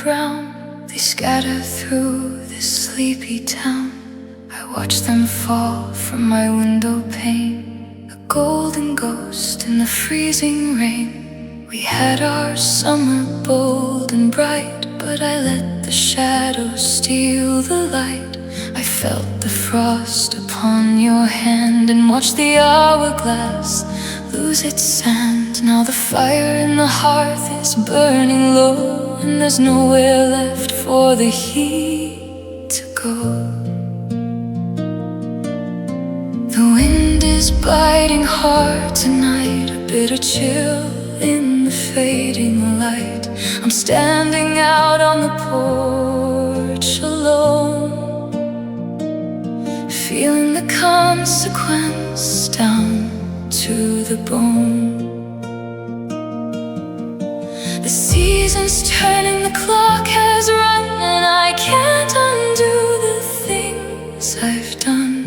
brown, they scatter through this sleepy town. I watch them fall from my window pane, a golden ghost in the freezing rain. We had our summer bold and bright, but I let the shadows steal the light. I felt the frost upon your hand and watched the hourglass lose its sand. Now the fire in the hearth is burning low, and there's nowhere left for the heat to go. The wind is biting hard tonight, a bitter chill in the fading light. I'm standing out on the porch alone, feeling the consequence down to the bone. The season's turning, the clock has run, and I can't undo the things I've done.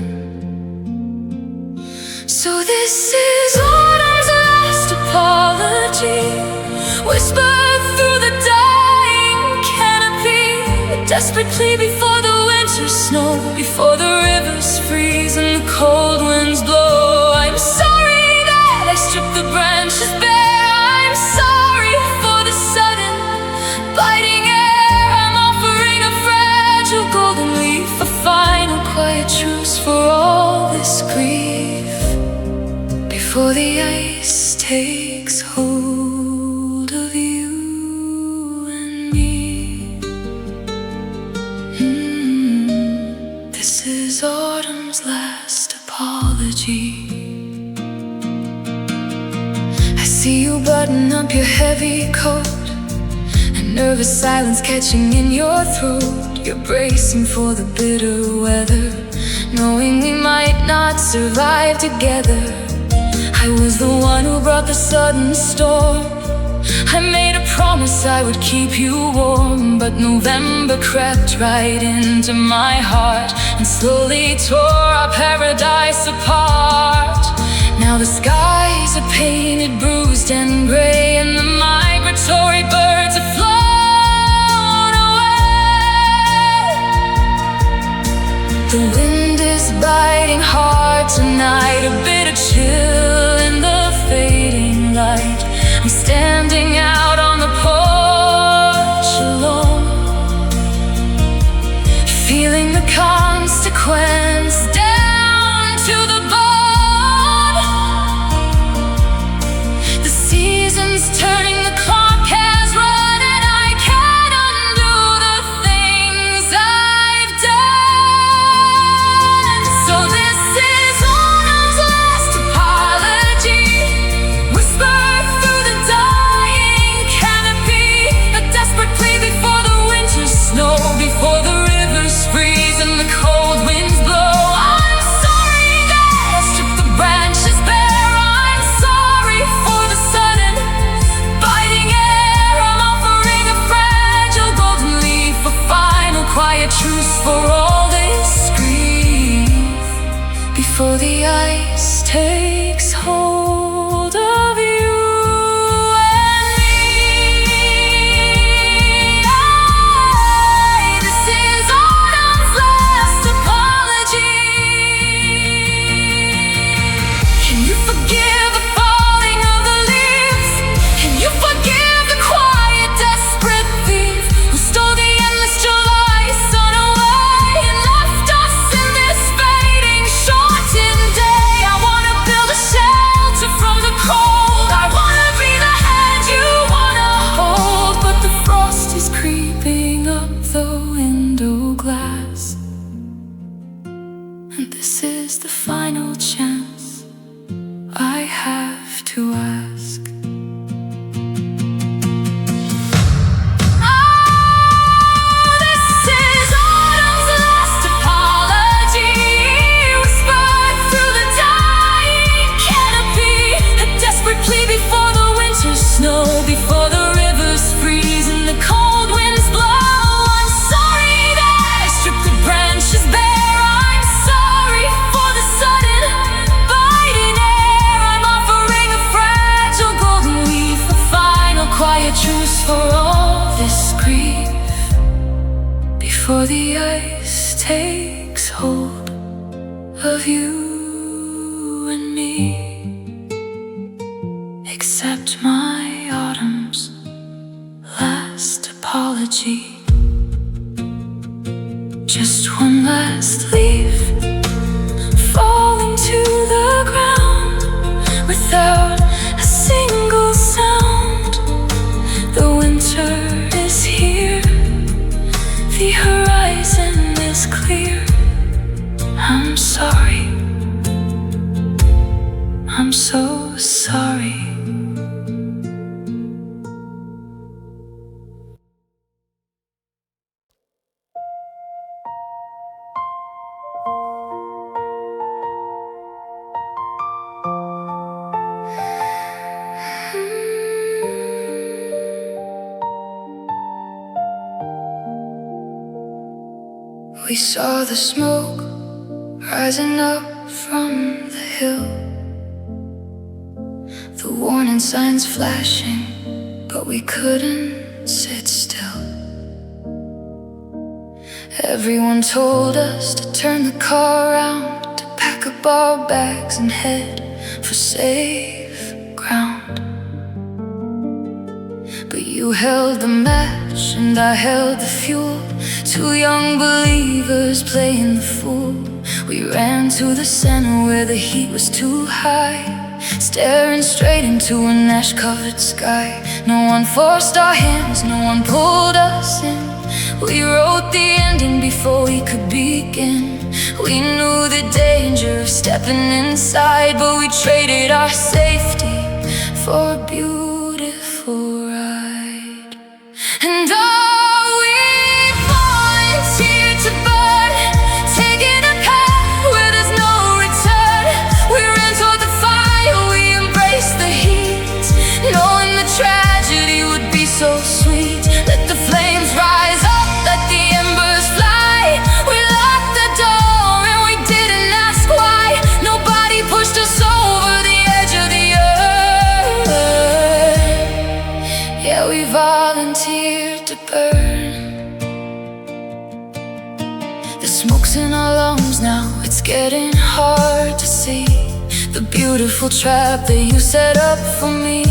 So this is autumn's last apology, whispered through the dying canopy, a desperate plea before the winter snow, before the rivers freeze and the cold winds blow. I'm sorry that I stripped the branches bare. I'm sorry for the sudden biting air. I'm offering a fragile golden leaf, a final quiet truce for all this grief, before the ice takes hold of you and me. This is autumn's last apology. I see you button up your heavy coat, a nervous silence catching in your throat. You're bracing for the bitter weather, knowing we might not survive together. I was the one who brought the sudden storm. I made a promise I would keep you warm, but November crept right into my heart and slowly tore our paradise apart. Now the skies are painted bruised and gray, and the migratory birds have flown away. The wind is biting hard tonight, a bitter chill in the fading light. I'm standing out on the porch alone, feeling the consequence down to the bone. The season's turning, the clock has run, and I can't undo the things I've done. So this is autumn's last apology, whispered through the dying canopy, a desperate plea before the winter snow, before the rivers freeze and the cold winds blow. I'm sorry that I stripped the branches bare. I'm sorry for the sudden biting air. I'm offering a fragile golden leaf, a final quiet truce for all this grief, before the ice takes hold of you and me. This is autumn's last apology. Can you forgive the falling of the leaves? Can you forgive the quiet, desperate thief who stole the endless July sun away and left us in this fading, shortened day? I wanna build a shelter from the cold. I wanna be the hand you wanna hold, but the frost is creeping up the window glass, and this is the final chance I have to ask. This is autumn's last apology, whispered through the dying canopy, a desperate plea before the winter snow, before the rivers freeze and the cold winds blow. I'm sorry that I stripped the branches bare. I'm sorry for the sudden biting air. I'm offering a fragile golden leaf, a final quiet truce for all this grief, before the ice takes hold of you and me. Accept my autumn's last apology. Just one last leaf falling to the ground without a single sound. The winter is here, the horizon is clear. I'm sorry, I'm so sorry. We saw the smoke rising up from the hill, the warning signs flashing, but we couldn't sit still. Everyone told us to turn the car around, to pack up our bags and head for safe ground. But you held the match and I held the fuel, two young believers playing the fool. We ran to the center where the heat was too high, staring straight into an ash-covered sky. No one forced our hands, no one pulled us in. We wrote the ending before we could begin. We knew the danger of stepping inside, but we traded our safety for a beautiful ride. And we volunteered to burn, taking a path where there's no return. We ran toward the fire, we embraced the heat, knowing the tragedy would be so sweet. Let the flames rise up, let the embers fly. We locked the door and we didn't ask why. Nobody pushed us over the edge of the earth. Yeah, we volunteered to burn. The smoke's in our lungs now, it's getting hard to see the beautiful trap that you set up for me.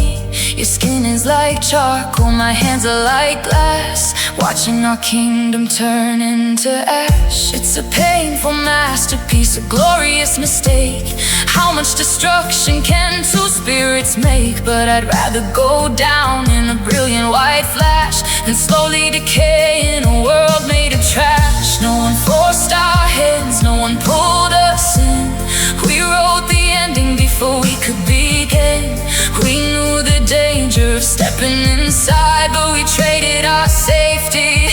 Your skin is like charcoal, my hands are like glass, watching our kingdom turn into ash. It's a painful masterpiece, a glorious mistake. How much destruction can two spirits make? But I'd rather go down in a brilliant white flash than slowly decay in a world made of trash. No one forced our hands, no one pulled us in. We wrote the ending before we could begin. We knew the danger of stepping inside, but we traded our safety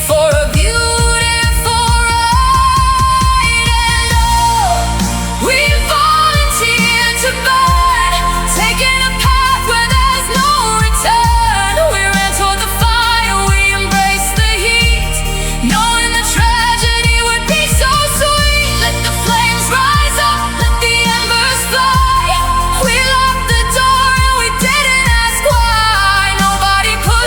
for a beautiful ride. And we volunteered to burn, taking a path where there's no return. We ran toward the fire, we embraced the heat, knowing the tragedy would be so sweet. Let the flames rise up, let the embers fly. We locked the door and we didn't ask why. Nobody put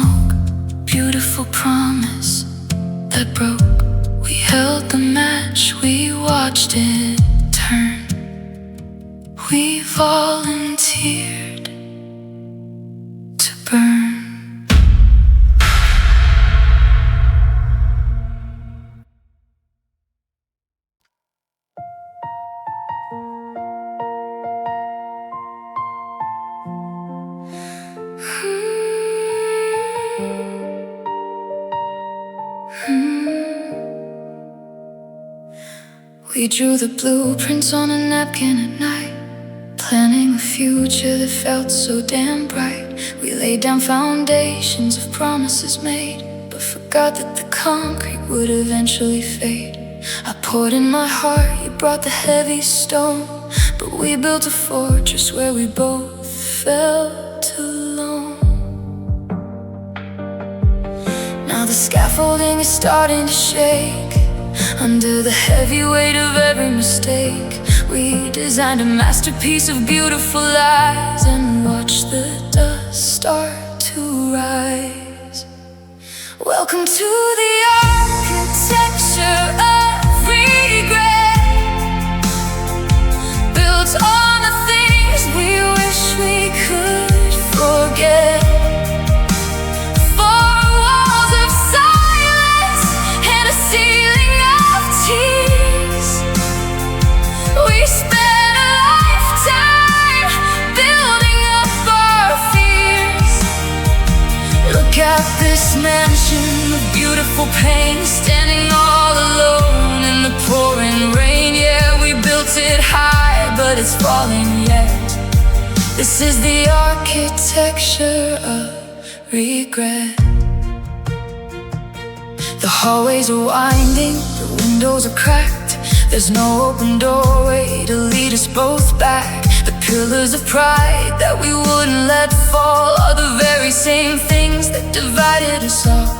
smoke, beautiful promise that broke. We held the match, we watched it turn. We volunteered to burn. We drew the blueprints on a napkin at night, planning a future that felt so damn bright. We laid down foundations of promises made, but forgot that the concrete would eventually fade. I poured in my heart, you brought the heavy stone, but we built a fortress where we both felt alone. Now the scaffolding is starting to shake under the heavy weight of every mistake. We designed a masterpiece of beautiful lies and watched the dust start to rise. Welcome to the architecture of regret, built on the things we wish we could forget. Four walls of silence and a ceiling of tears. We spent a lifetime building up our fears. Look at this mansion of beautiful pain, standing all alone in the pouring rain. Yeah, we built it high, but it's falling yet. This is the architecture of regret. The hallways are winding, the windows are cracked. There's no open doorway to lead us both back. The pillars of pride that we wouldn't let fall are the very same things that divided us all.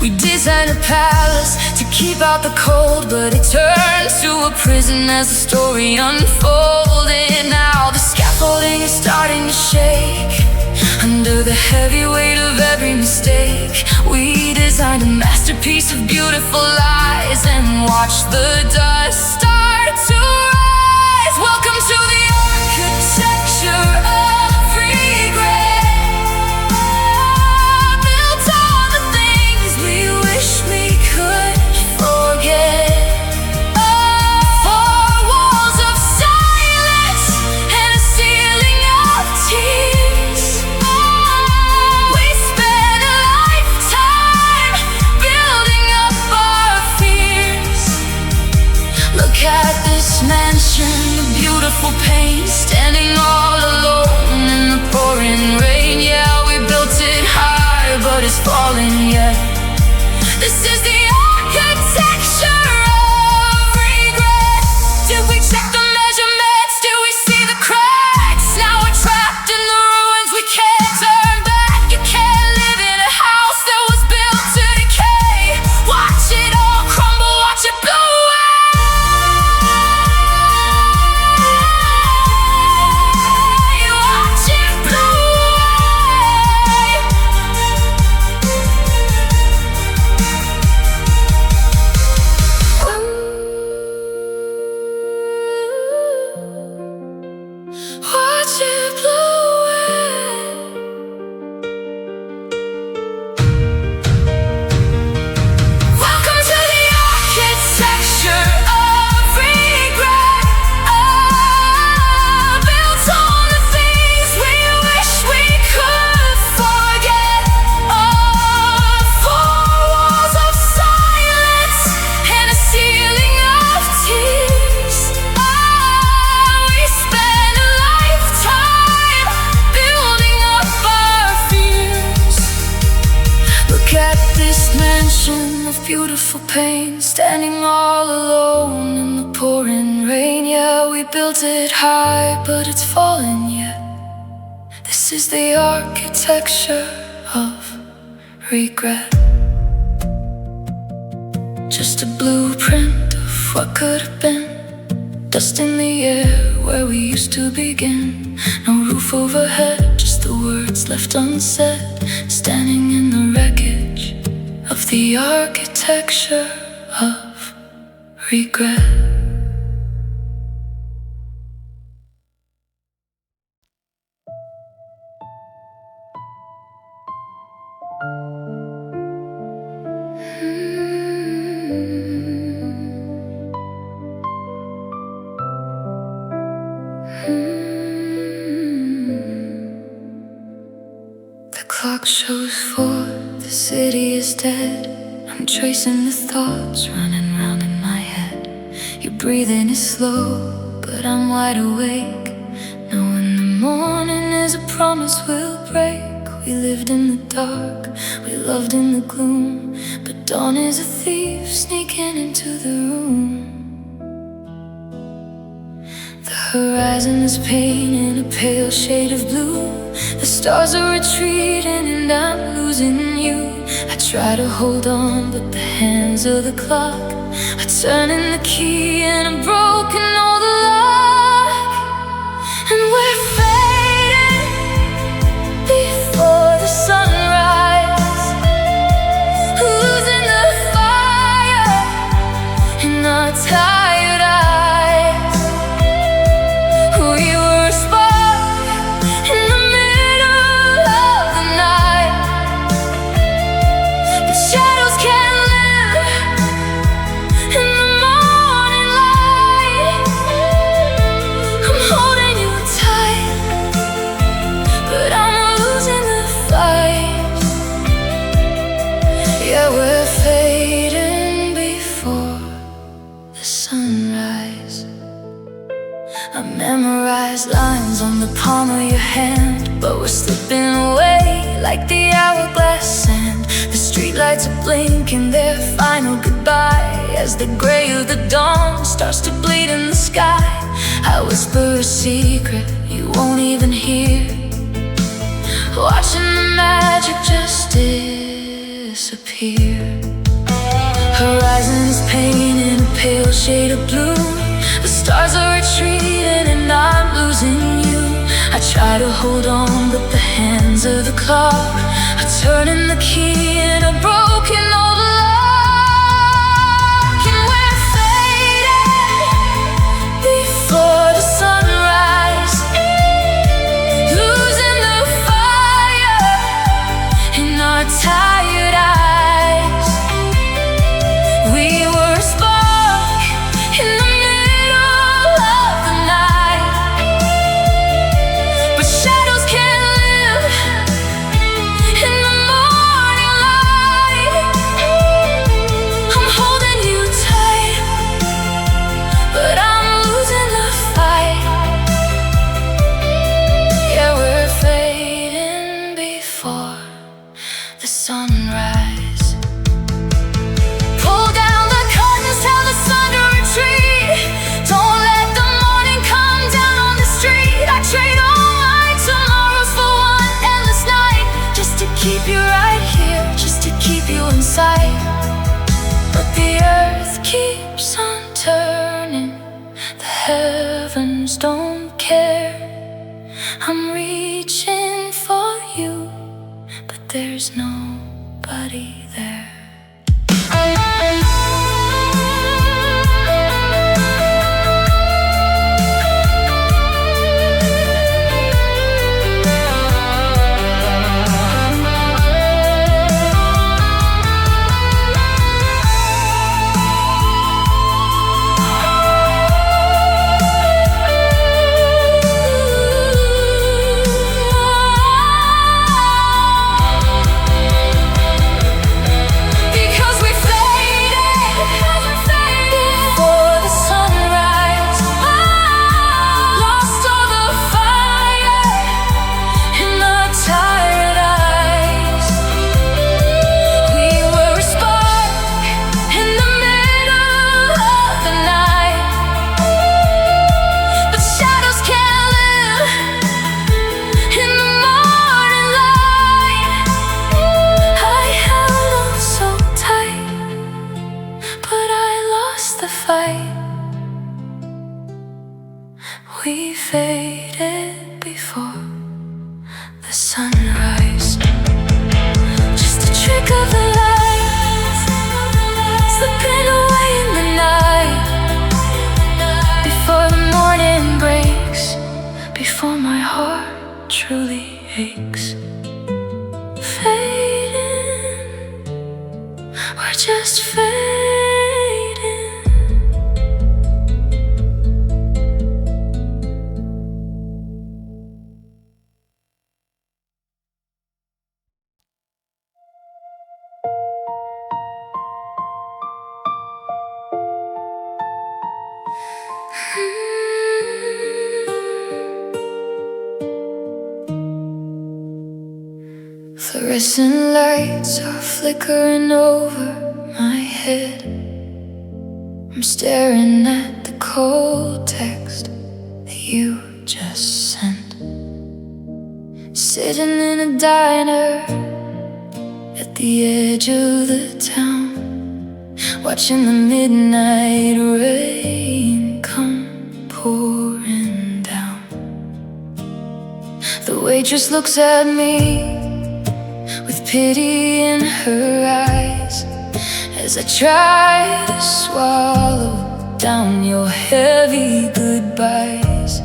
We designed a palace to keep out the cold, but it turned to a prison as the story unfolded. Now the scaffolding is starting to shake under the heavy weight of every mistake. We designed a masterpiece of beautiful lies and watched the dust start to rise. Welcome to the architecture of regret, built on the things we wish we could forget. Four walls of silence and a ceiling of tears. We spent a lifetime building up our fears. Look at this mansion of beautiful pain, standing all alone in the pouring rain. Yeah, we built it high, but it's falling yet. This is the architecture of regret. Did we check the measurements? Did we see the cracks? Now we're trapped in the ruins, we can't turn back. You can't live in a house that was built to decay. Watch it all crumble, watch it blow away. Watch it blow away. Watch it blow away. Welcome to the architecture of regret, built on the things we wish we could forget. Four walls of silence and a ceiling of tears. We spent a lifetime building up our fears. Look at this mansion of beautiful pain, standing all alone in the pouring rain. Yeah, we built it high, but it's fallen yet. This is the architecture of regret. Just a blueprint of what could have been. Dust in the air where we used to begin. No roof overhead, just the words left unsaid. Standing in the the architecture of regret. The clock shows 4, the city is dead. I'm tracing the thoughts running round in my head. Your breathing is slow, but I'm wide awake, knowing the morning is a promise we'll break. We lived in the dark, we loved in the gloom, but dawn is a thief sneaking into the room. The horizon is painted a pale shade of blue. The stars are retreating and I'm losing you. I try to hold on, but the hands of the clock are turning the key and I'm broken all the lock. And we're fading before the sunrise, losing the fire in our tired eyes. We were a spark in the middle of the night, but shadows can't live in the morning light. I'm holding you tight, but I'm losing the fight. Yeah, we're fading before the sunrise. I memorize lines on the palm of your hand, but we're slipping away like the hourglass sand. The streetlights are blinking their final goodbye as the gray of the dawn starts to bleed in the sky. I whisper a secret you won't even hear, watching the magic just disappear. Horizon is painted a pale shade of blue. The stars are retreating and I'm losing you. I try to hold on, but the hands of the clock are turning the key in a broken old lock. And we're fading before the sunrise, losing the fire in our tired eyes. We were a spark in the middle of the night, but shadows can't live in the morning light. I'm holding you tight, but I'm losing the fight. Yeah, we're fading before the sunrise. Pull down the curtains, tell the sun to retreat. Don't let the morning come down on the street. I trade all my tomorrows for one endless night, just to keep you right here, just to keep you inside. But the earth keeps on turning, the heavens don't care. I'm reaching for you, but there's nobody there. Because we faded before the sunrise, lost all the fire in our tired eyes. We were a spark in the middle of the night, but shadows can't live in the morning light. I held on so tight, but I lost the fight. We faded before the sunrise, just a trick of the light. are just fading. Fluorescent lights are flickering over my head. I'm staring at the cold text that you just sent. Sitting in a diner at the edge of the town, watching the midnight rain come pouring down. The waitress looks at me with pity in her eyes as I try to swallow down your heavy goodbyes.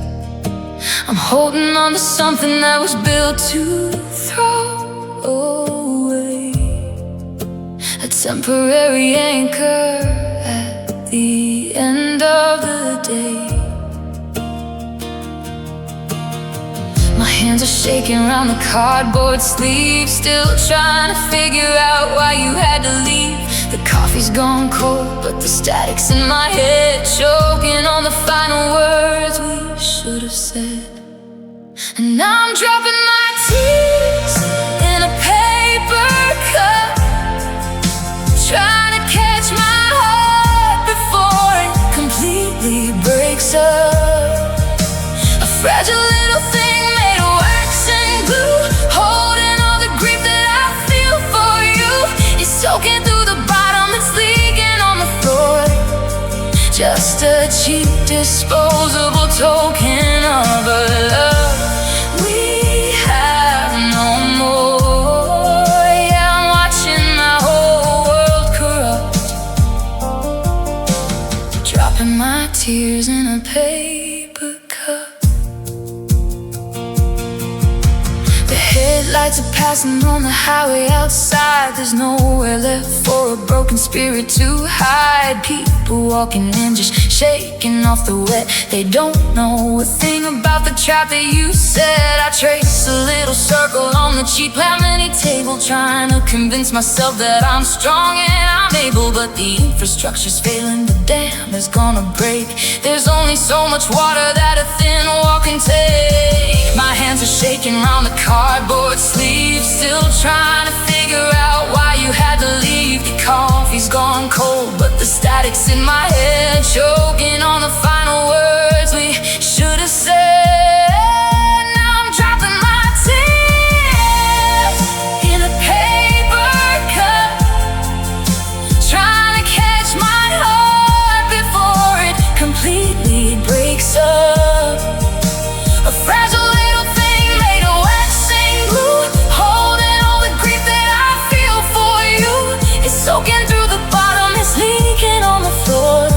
I'm holding on to something that was built to throw away, a temporary anchor at the end of the day. My hands are shaking around the cardboard sleeve, still trying to figure out why you had to leave. The coffee's gone cold, but the static's in my head, choking on the final words we should have said. And now I'm dropping my tears in a paper cup, trying to catch my heart before it completely breaks up. A fragile little thing made of wax and glue, holding all the grief that I feel for you. It's soaking through the bottom, it's leaking on the floor. Just a cheap, disposable token of a love we have no more. Yeah, I'm watching my whole world corrupt, dropping my tears in a paper cup. The headlights are passing on the highway outside. There's nowhere left for a broken spirit to hide. People walking in, just shaking off the wet. They don't know a thing about the trap that you set. I trace a little circle on the cheap laminate table, trying to convince myself that I'm strong and I'm able. But the infrastructure's failing, the dam is gonna break. There's only so much water that a thin wall can take. My hands are shaking around the cardboard sleeve, still trying to figure out why you had to leave. The coffee's gone cold, but the static's in my head, choking on the final words we should have said. Now I'm dropping my tears in a paper cup, trying to catch my heart before it completely breaks up. A fragile little thing made of wax and glue, holding all the grief that I feel for you. It's soaking through the bottom, it's leaking on the floor.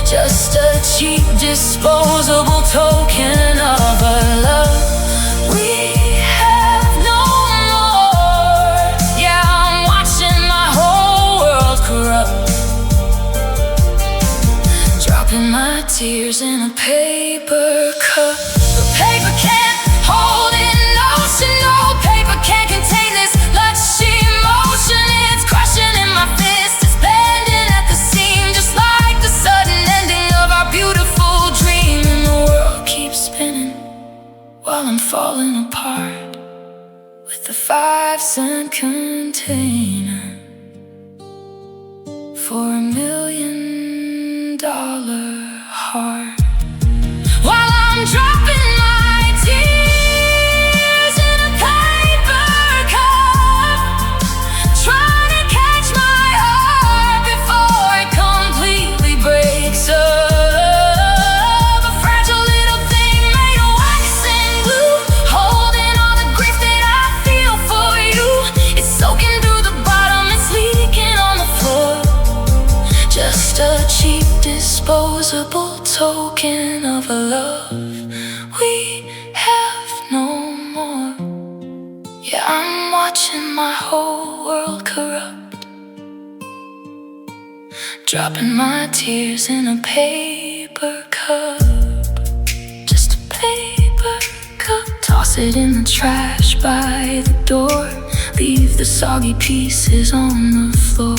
Just a cheap, disposable token of a love we have no more. Yeah, I'm watching my whole world corrupt, dropping my tears in a paper cup. The paper can't hold an ocean, no paper can't contain this lush emotion. It's crushing in my fist, it's bending at the seam, just like the sudden ending of our beautiful dream. And the world keeps spinning while I'm falling apart, with the 5-cent container for $1 million heart. While I'm dropping my tears in a paper cup, trying to catch my heart before it completely breaks up. A fragile little thing made of wax and glue, holding all the grief that I feel for you. It's soaking through the bottom, it's leaking on the floor. Just a cheap, disposable token of a love we have no more. Yeah, I'm watching my whole world corrupt, dropping my tears in a paper cup. Just a paper cup. Toss it in the trash by the door. Leave the soggy pieces on the floor.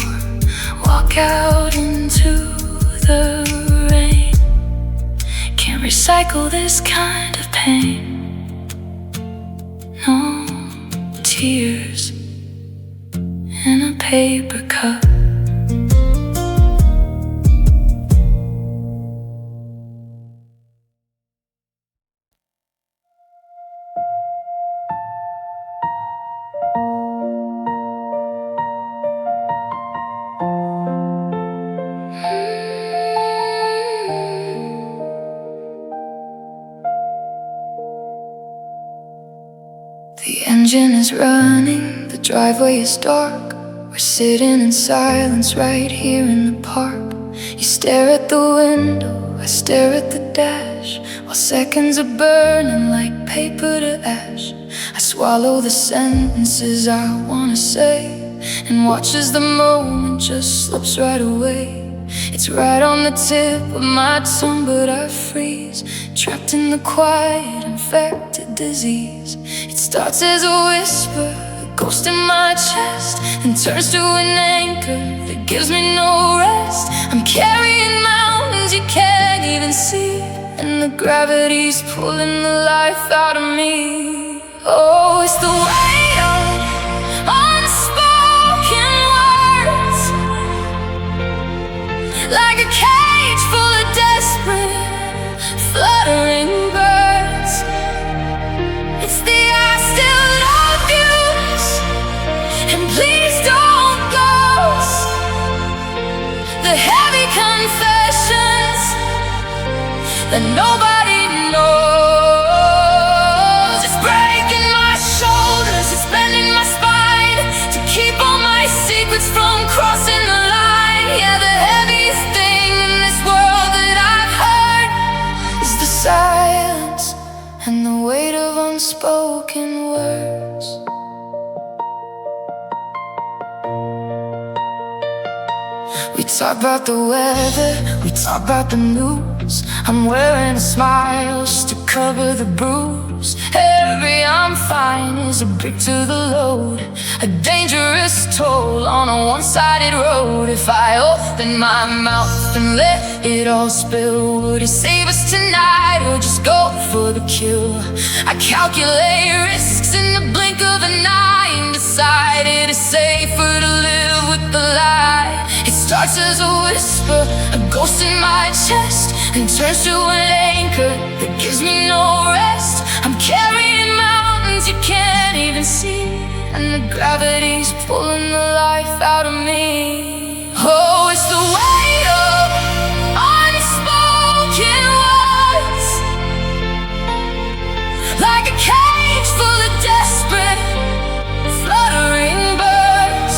Walk out into the rain. Can't recycle this kind of pain. No tears in a paper cup. The engine is running, the driveway is dark. We're sitting in silence right here in the park. You stare at the window, I stare at the dash, while seconds are burning like paper to ash. I swallow the sentences I wanna say, and watch as the moment just slips right away. It's right on the tip of my tongue, but I freeze, trapped in the quiet, infected disease. It starts as a whisper, a ghost in my chest, and turns to an anchor that gives me no rest. I'm carrying mountains you can't even see, and the gravity's pulling the life out of me. Oh, it's the weight of unspoken words, like a cage full of desperate, fluttering birds. It's the I still love yous, and please don't ghost. The heavy confessions that nobody knows. It's breaking my shoulders, it's bending my spine, to keep all my secrets from crossing the line. Yeah, the heaviest thing in this world that I've heard is the silence and the weight of unspoken words. We talk about the weather, we talk about the news. I'm wearing a smile just to cover the bruise. Every I'm fine is a brick to the load, a dangerous toll on a one-sided road. If I open my mouth and let it all spill, would it save us tonight or just go for the kill? I calculate risks in the blink of an eye, and decided it's safer to live with the lie. It starts as a whisper, a ghost in my chest, and turns to an anchor that gives me no rest. I'm carrying mountains you can't even see, and the gravity's pulling the life out of me. Oh, it's the weight of unspoken words, like a cage full of desperate, fluttering birds.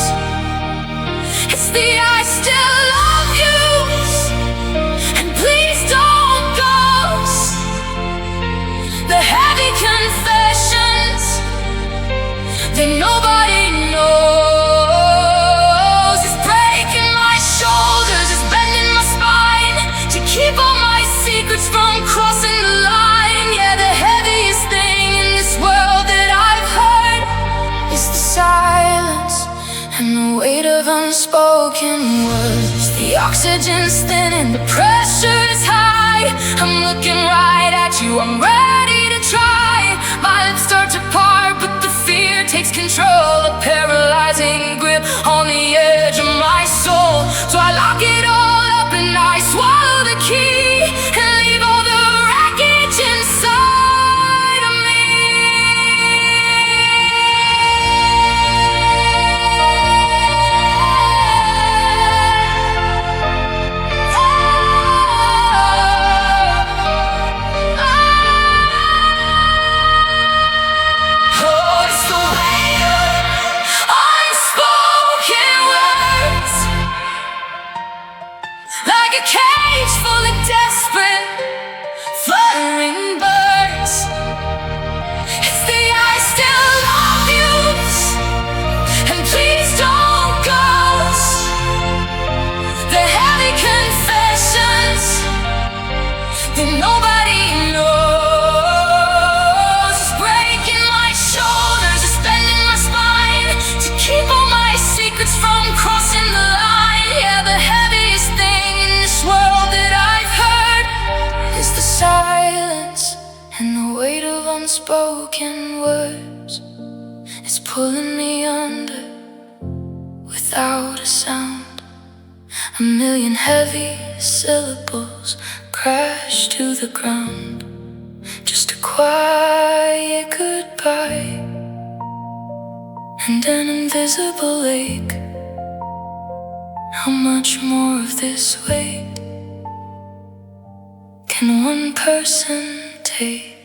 It's the I still love yous, and please don't ghost. The heavy confessions that nobody knows. It's breaking my shoulders, it's bending my spine, to keep all my secrets from crossing the line. Yeah, the heaviest thing in this world that I've heard is the silence and the weight of unspoken words. The oxygen's thin and the pressure is high. I'm looking right at you, I'm ready to try. My lips start to part, but the fear takes control, a paralyzing grip on the edge of my soul. So I lock it all up and I swallow the key, and leave all the wreckage inside of me. Oh, it's the weight of unspoken words. unspoken words is pulling me under without a sound. A million heavy syllables crash to the ground. Just a quiet goodbye and an invisible ache. How much more of this weight can one person take?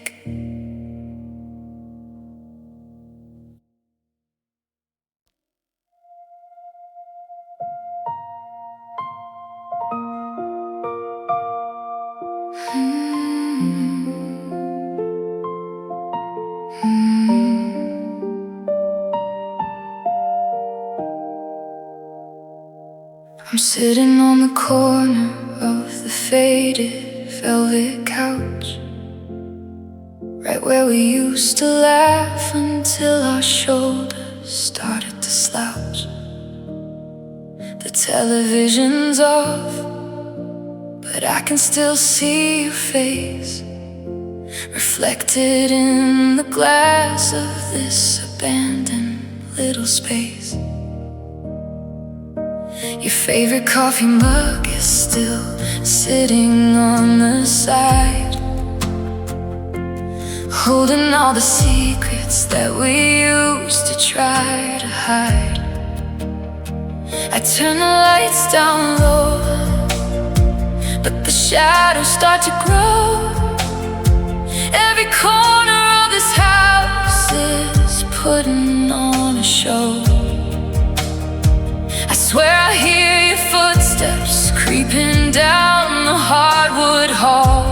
I'm sitting on the corner of the faded velvet couch, right where we used to laugh until our shoulders started to slouch. The television's off, but I can still see your face reflected in the glass of this abandoned little space. Your favorite coffee mug is still sitting on the side, holding all the secrets that we used to try to hide. I turn the lights down low, but the shadows start to grow. Every corner of this house is putting on a show. I swear I hear your footsteps creeping down the hardwood hall,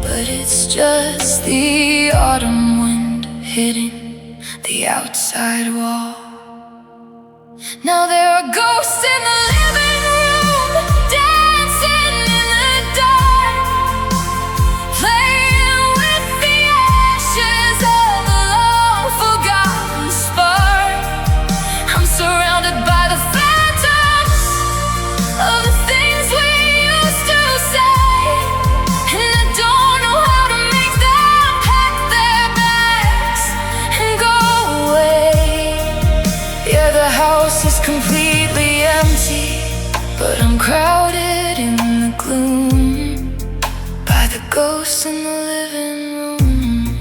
but it's just the autumn wind hitting the outside wall. Now there are ghosts in the living room, dancing in the dark, playing with the ashes of a long forgotten spark. I'm surrounded by the phantoms of the things we used to say, and I don't know how to make them pack their bags and go away. Yeah, the house is completely empty, but I'm crowded in the gloom by the ghosts in the living room.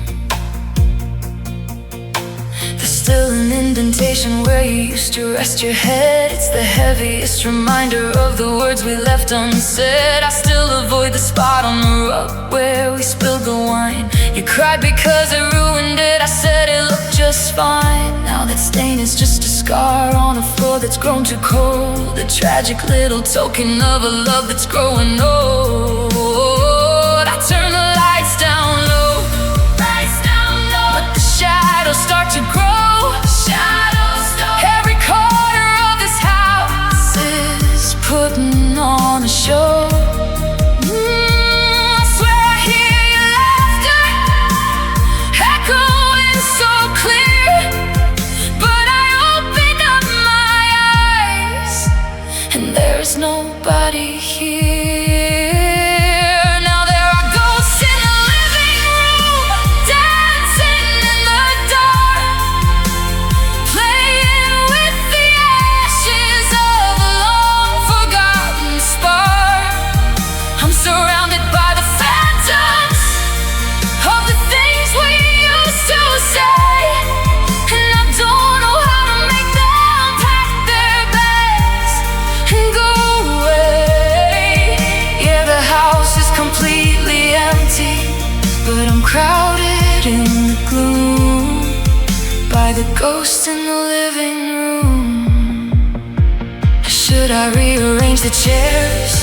There's still an indentation where you used to rest your head. It's the heaviest reminder of the words we left unsaid. I still avoid the spot on the rug where we spilled the wine. You cried because I ruined it. I said it looked just fine. Now that stain is just a scar on a floor that's grown too cold, a tragic little token of a love that's growing old. I turn the lights down low, but the shadows start to grow. Every corner of this house is putting on a show. I swear I hear your laughter echoing so clear, but I open up my eyes and there's nobody here. Now there are ghosts in the living room, dancing in the dark, playing with the ashes of a long forgotten spark. I'm surrounded by the phantoms of the things we used to say, and I don't know how to make them pack their bags and go away. Yeah, the house is completely empty, but I'm crowded in the gloom by the ghost in the living room. Should I rearrange the chairs?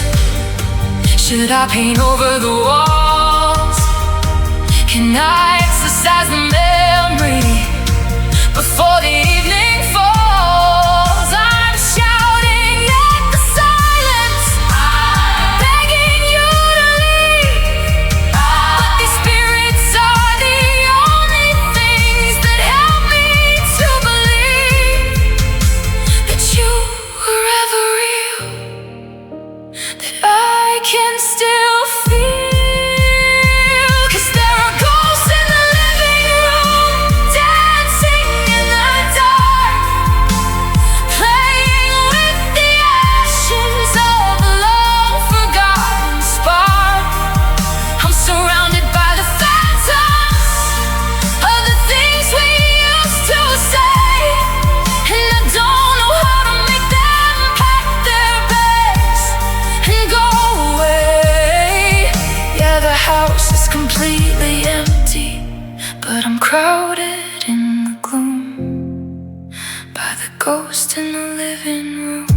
Should I paint over the walls? Can I exercise the memory before the evening falls? I'm shouting at the silence, begging you to leave, but these spirits are the only things that help me to believe that you were ever real, that I can still feel. 'Cause there are ghosts in the living living room,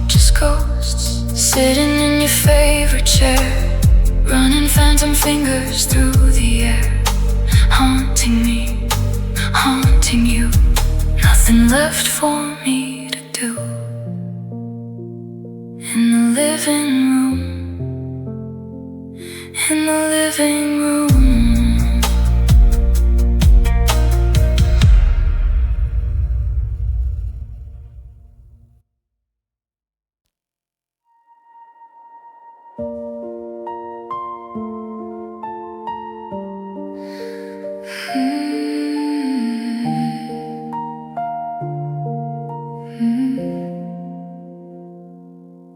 just ghosts sitting in your favorite chair, running phantom fingers through the air, haunting me, haunting you. Nothing left for me to do in the living room, in the living room.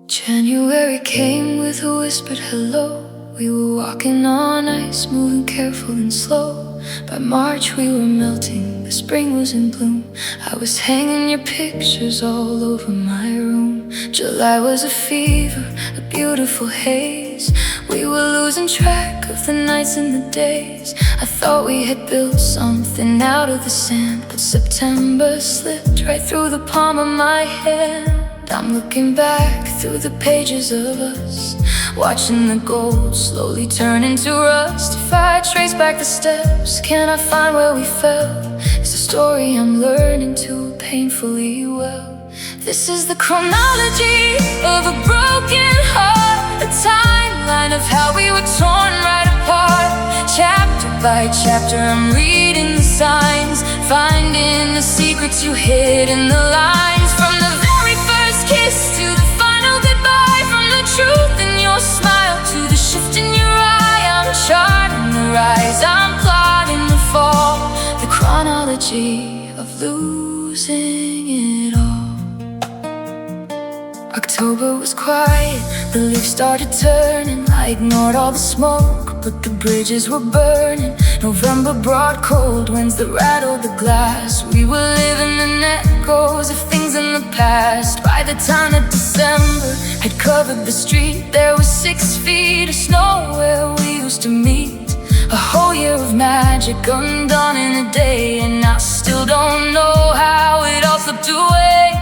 January came with a whispered hello. We were walking on ice, moving careful and slow. By March we were melting, the spring was in bloom. I was hanging your pictures all over my room. July was a fever, a beautiful haze. We were losing track of the nights and the days. I thought we had built something out of the sand, but September slipped right through the palm of my hand. I'm looking back through the pages of us, watching the gold slowly turn into rust. If I trace back the steps, can I find where we fell? It's a story I'm learning too painfully well. This is the chronology of a broken heart, a timeline of how we were torn right apart. Chapter by chapter I'm reading the signs, finding the secrets you hid in the lines. From the very first kiss to the final goodbye, from the truth in your smile to the shift in your eye. I'm charting the rise, I'm plotting the fall, the chronology of losing it all. October was quiet, the leaves started turning. I ignored all the smoke, but the bridges were burning. November brought cold winds that rattled the glass. We were living in echoes of things in the past. By the time that December had covered the street, there was 6 feet of snow where we used to meet. A whole year of magic undone in a day, and I still don't know how it all slipped away.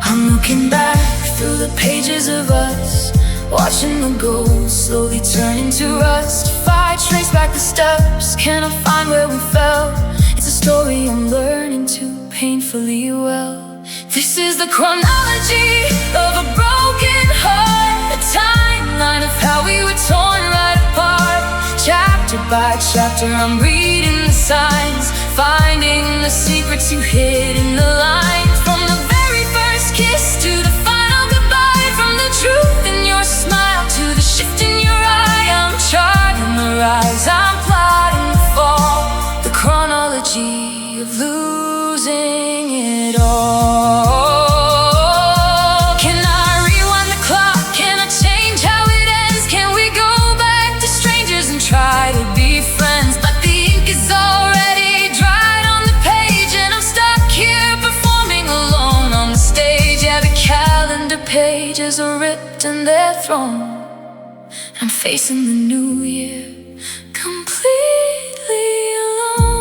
I'm looking back through the pages of us, watching the gold slowly turn into rust. If I trace back the steps, can I find where we fell? It's a story I'm learning too painfully well. This is the chronology of a broken heart, a timeline of how we were torn right apart. Chapter by chapter I'm reading the signs, finding the secrets you hid in the lines. From the very first kiss to the final goodbye, from the truth in your smile to the shift in your eye. I'm charting the rise, I'm plotting the fall, the chronology of losing it all. Can I rewind the clock? Can I change how it ends? Can we go back to strangers and try to be friends? But the ink is already dried on the page, and I'm stuck here performing alone on the stage. Yeah, the calendar pages are ripped and they're thrown. I'm facing the new year completely alone.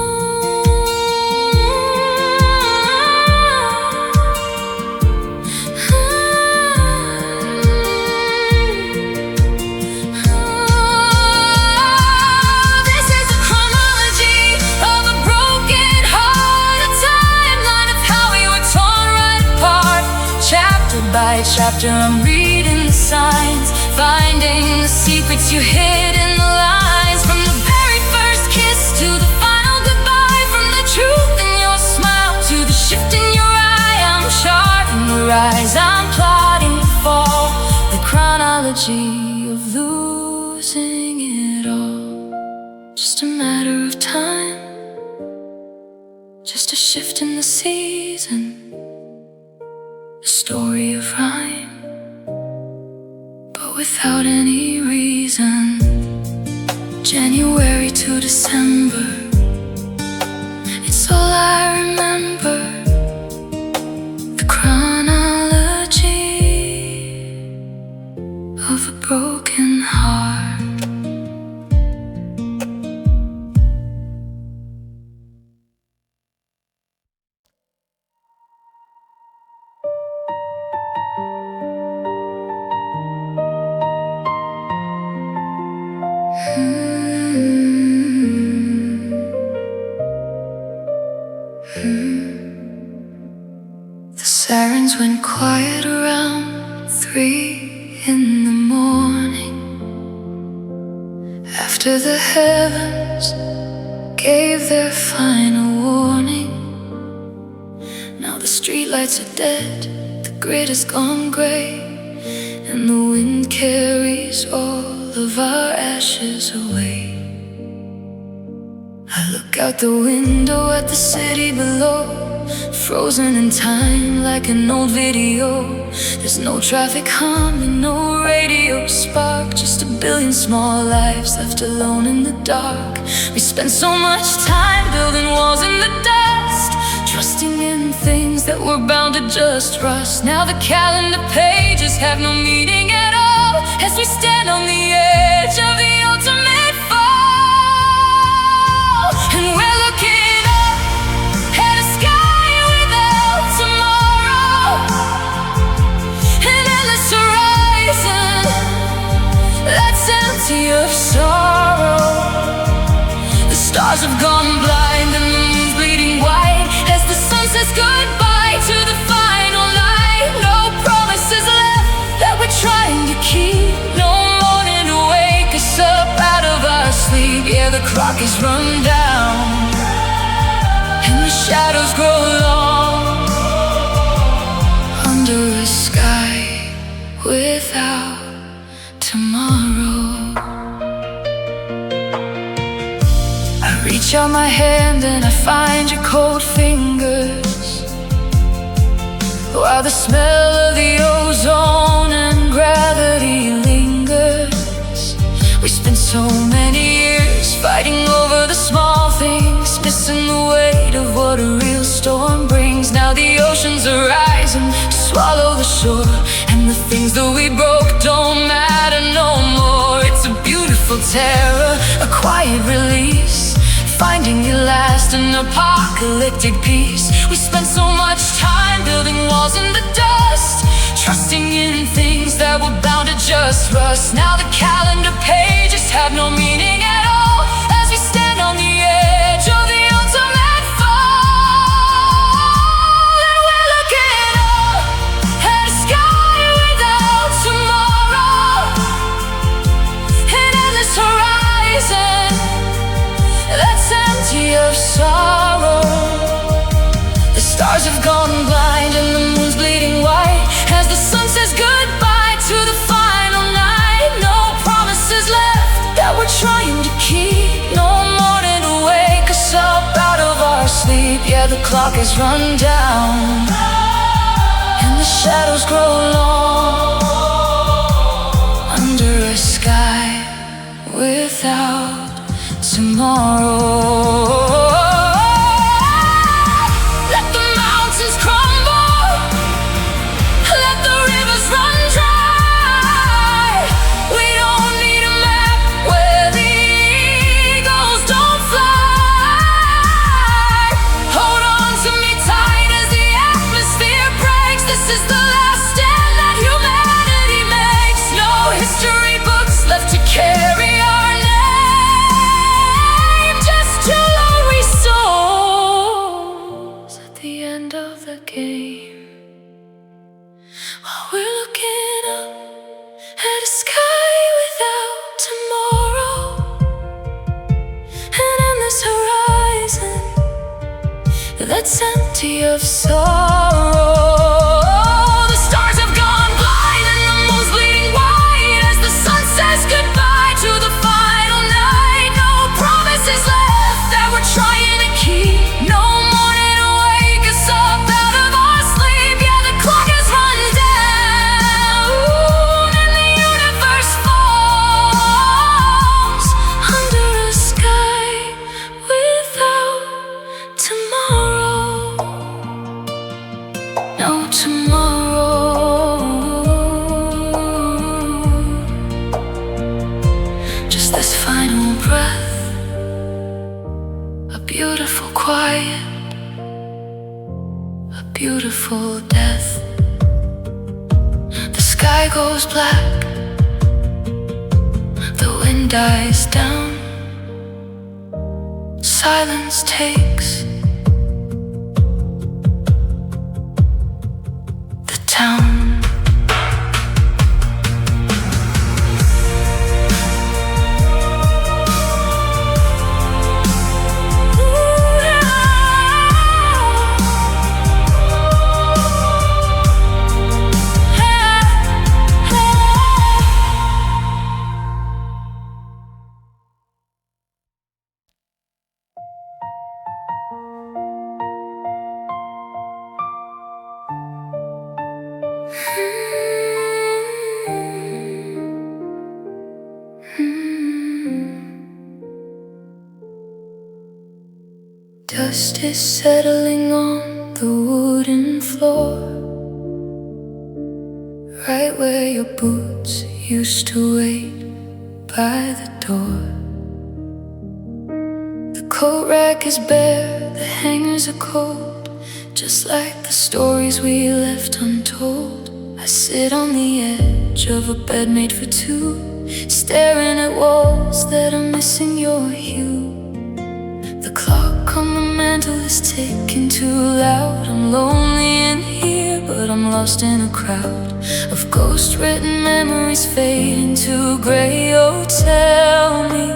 This is the chronology of a broken heart, a timeline of how we were torn right apart. Chapter by chapter I'm reading the signs, finding the secrets you hid in the lines. From the very first kiss to the final goodbye, from the truth in your smile to the shift in your eye. I'm charting the rise, I'm plotting the fall, the chronology of losing it all. Just a matter of time, just a shift in the season, a story of rhyme, but without any reason. January to December, it's all I remember, the chronology of a broken heart. quiet around 3 in the morning, after the heavens gave their final warning. Now the streetlights are dead, the grid has gone gray, and the wind carries all of our ashes away. I look out the window at the city below, frozen in time like an old video. There's no traffic humming, no radio spark, just a billion small lives left alone in the dark. We spent so much time building walls in the dust, trusting in things that were bound to just rust. Now the calendar pages have no meaning at all, as we stand on the edge of the ultimate fall. And we're looking up at a sky without tomorrow, an endless horizon that's empty of sorrow. The stars have gone blind and the moon's bleeding white, as the sun says goodbye to the final night. No promises left that we're trying to keep, no morning to wake us up out of our sleep. Yeah, the clock is run down and the shadows grow long under a sky without tomorrow. I reach out my hand and I find your cold fingers, while the smell of the ozone and gravity lingers. We spent so many years fighting over the small things, missing the weight of what a real storm brings. Now the oceans are rising to swallow the shore, and the things that we broke don't matter no more. It's a beautiful terror, a quiet release, finding your last, an apocalyptic peace. We spent so much time building walls in the dust, trusting in things that were bound to just rust. Now the calendar pages have no meaning at all, as we stand on the edge of the ultimate fall. And we're looking up at a sky without tomorrow, an endless horizon that's empty of sorrow. The stars have gone blind and the moon's bleeding white, as the sun says goodbye to the final night. No promises left that we're trying to keep, no morning to wake us up out of our sleep. Yeah, the clock has run down and the shadows grow long under a sky without tomorrow. Let the mountains crumble, let the rivers run dry. We don't need a map where the eagles don't fly. Hold on to me tight as the atmosphere breaks. This is the last stand that humanity makes. No history books left to carry our name, just two lonely souls at the end of the game. While we're looking up at a sky without tomorrow, an endless horizon that's empty of sorrow. The stars have gone blind and the moon's bleeding white, as the sun says goodbye to the final night. No promises left that we're trying to keep, no morning to wake us up out of our sleep. Yeah, the clock has run down and the universe falls under a sky without tomorrow. No tomorrow, just this final breath, a beautiful quiet, a beautiful death. The sky goes black, the wind dies down, silence takes the town. Dust is settling on the wooden floor, right where your boots used to wait by the door. The coat rack is bare, the hangers are cold, just like the stories we left untold. I sit on the edge of a bed made for two, staring at walls that are missing your hue. The clock on the mantle is ticking too loud. I'm lonely in here, but I'm lost in a crowd of ghost-written memories fading to gray. Oh, tell me,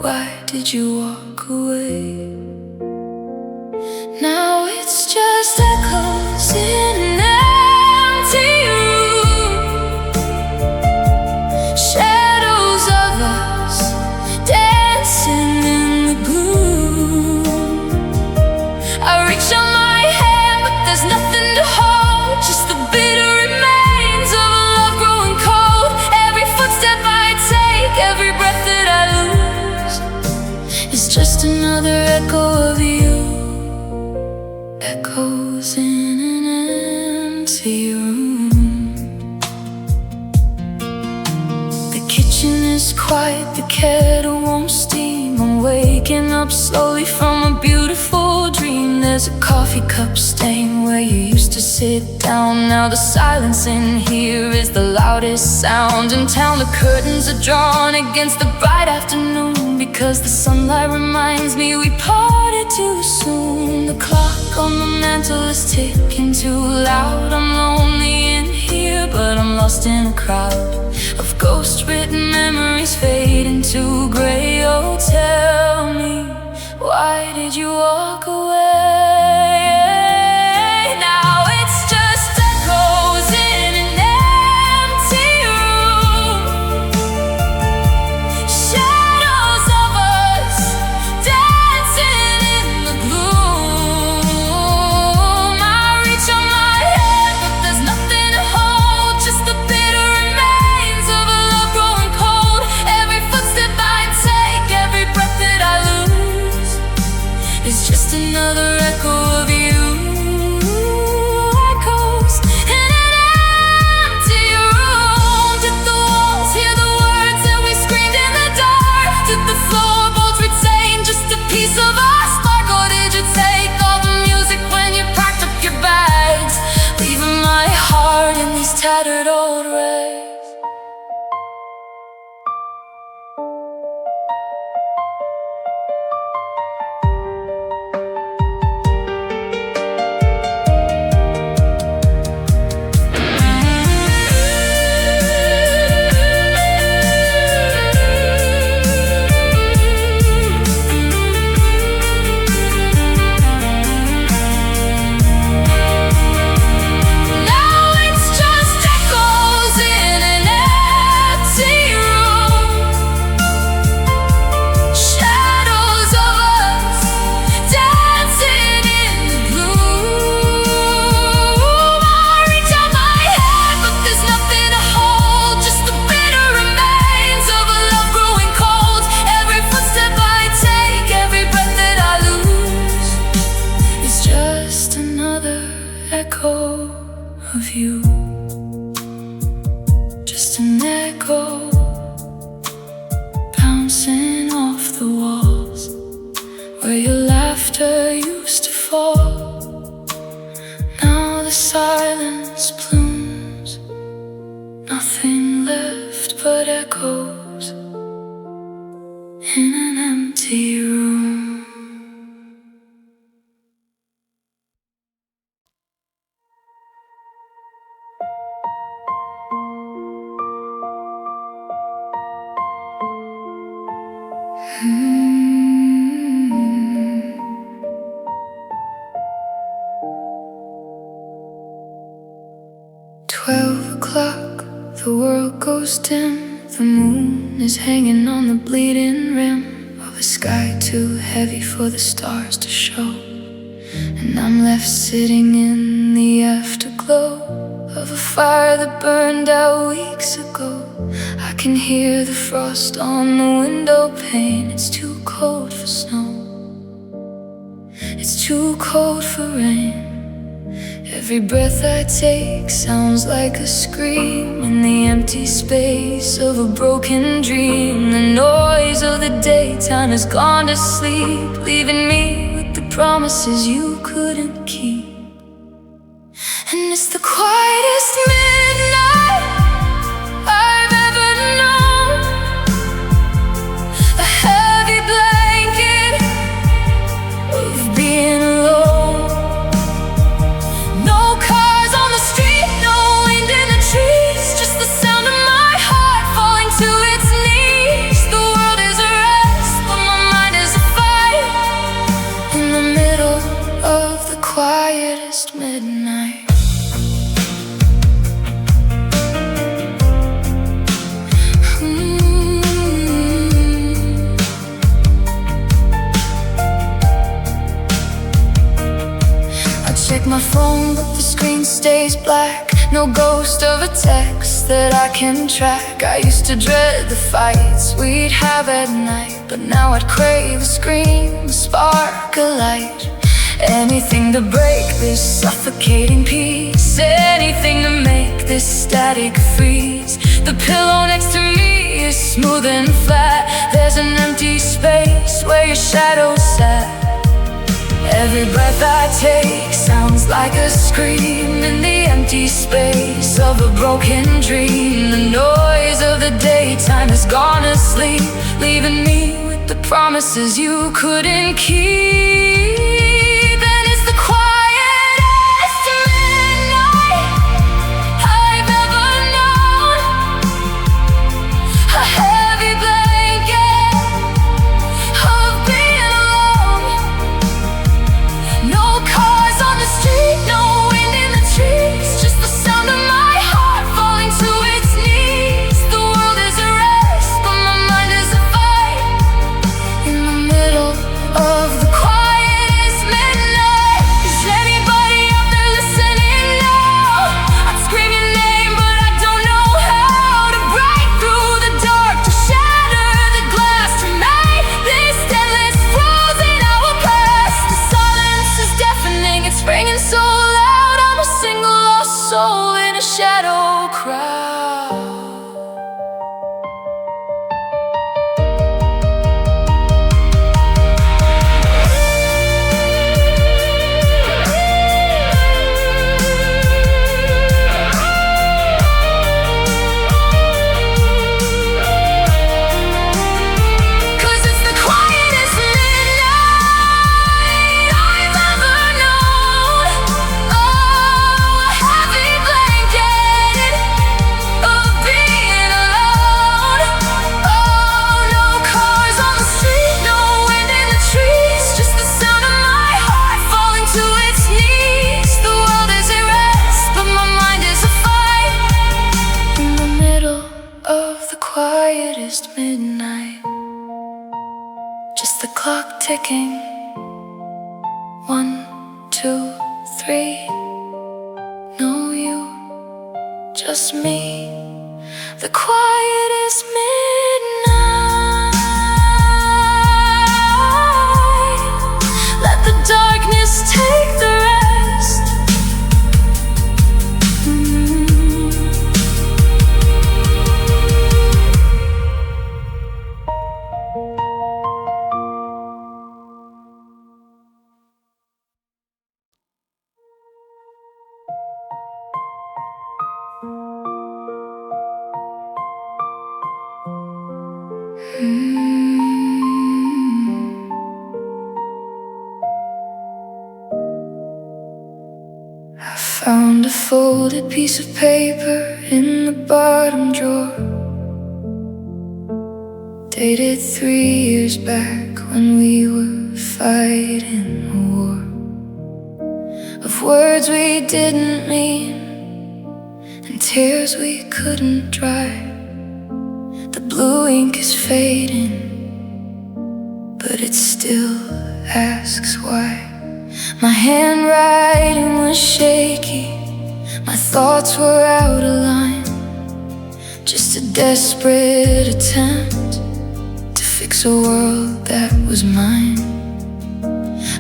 why did you walk away? Now it's just echoes in an empty room, shadows of us dancing in the gloom. I reach out my hand, but there's nothing to hold, just the bitter remains of a love growing cold. Every footstep I take, every breath that I lose is just another echo of you. Echoes in an empty room. The kitchen is quiet, the kettle won't steam. I'm waking up slowly from a beautiful dream. There's a coffee cup stain where you used to sit down. Now the silence in here is the loudest sound in town. The curtains are drawn against the bright afternoon, because the sunlight reminds me we parted too soon. The clock on the mantle is ticking too loud. I'm lonely in here, but I'm lost in a crowd of ghost-written memories fading to gray. Oh, tell me, why did you walk away? Now it's just echoes in an empty room, shadows of us dancing in the gloom. I reach out my hand, but there's nothing to hold, just the bitter remains of a love growing cold. Every footstep I take, every breath that I lose is just another echo of you. Echoes in an empty room. Did the walls hear the words that we screamed in the dark? Did the floorboards retain just a piece of our spark? Or did you take all the music when you packed up your bags, leaving my heart in these tattered old rags? 12 o'clock, the world goes dim. The moon is hanging on the bleeding rim of a sky too heavy for the stars to show. And I'm left sitting in the afterglow of a fire that burned out weeks ago. I can hear the frost on the window pane. It's too cold for snow, it's too cold for rain. Every breath I take sounds like a scream in the empty space of a broken dream. The noise of the daytime has gone to sleep, leaving me with the promises you couldn't keep. And it's the quietest midnight I've ever known, a heavy blanket of being alone. No cars on the street, no wind in the trees, just the sound of my heart falling to its knees. The world is a rest, but my mind is a fire in the middle of the quietest midnight. Check my phone, but the screen stays black. No ghost of a text that I can track. I used to dread the fights we'd have at night, but now I'd crave a scream, a spark, a light. Anything to break this suffocating peace, anything to make this static freeze. The pillow next to me is smooth and flat. There's an empty space where your shadow sat. Every breath I take sounds like a scream in the empty space of a broken dream. The noise of the daytime has gone to sleep, leaving me with the promises you couldn't keep. And it's the quietest midnight I've ever known, a heavy blanket of being alone. No cars on the street, no wind in the trees, just the sound of my heart falling to its knees. The world is a rest, but my mind is a fight in the middle of the quietest midnight. Is anybody out there listening now? I'd scream your name, but I don't know how to break through the dark, to shatter the glass, to make this endless frozen hour pass. The silence is deafening, it's ringing so loud. I'm a single lost soul in a shadow crowd. Cause it's the quietest midnight I've ever known. Oh, a heavy blanket of being alone. Oh, no cars on the street, no wind in the trees, just the sound of my heart falling to its knees. The world is at rest, but my mind is a fight in the middle of the quietest midnight. Just the clock ticking, 1, 2, 3. No you, just me, the quietest midnight. Let the darkness take the rest. I found a folded piece of paper in the bottom drawer, dated 3 years back when we were fighting a war. Of words we didn't mean and tears we couldn't dry. The blue ink is fading, but it still asks why. My handwriting was shaky, My thoughts were out of line, just a desperate attempt to fix a world that was mine.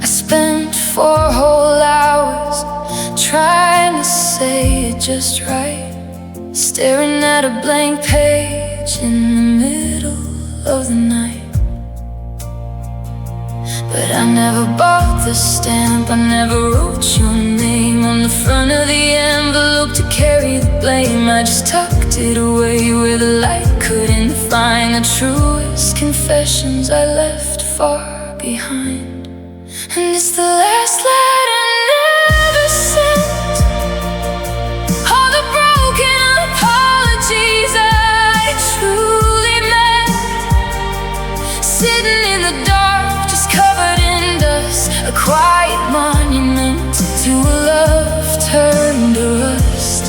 I spent 4 whole hours trying to say it just right, staring at a blank page in the middle of the night. But I never bought the stamp, I never wrote your name on the front of the envelope to carry the blame. I just tucked it away where the light couldn't find the truest confessions I left far behind. And it's the last letter never sent, all the broken apologies I truly meant, sitting in the dark, just covered in dust, a quiet monument to a love turned to rust.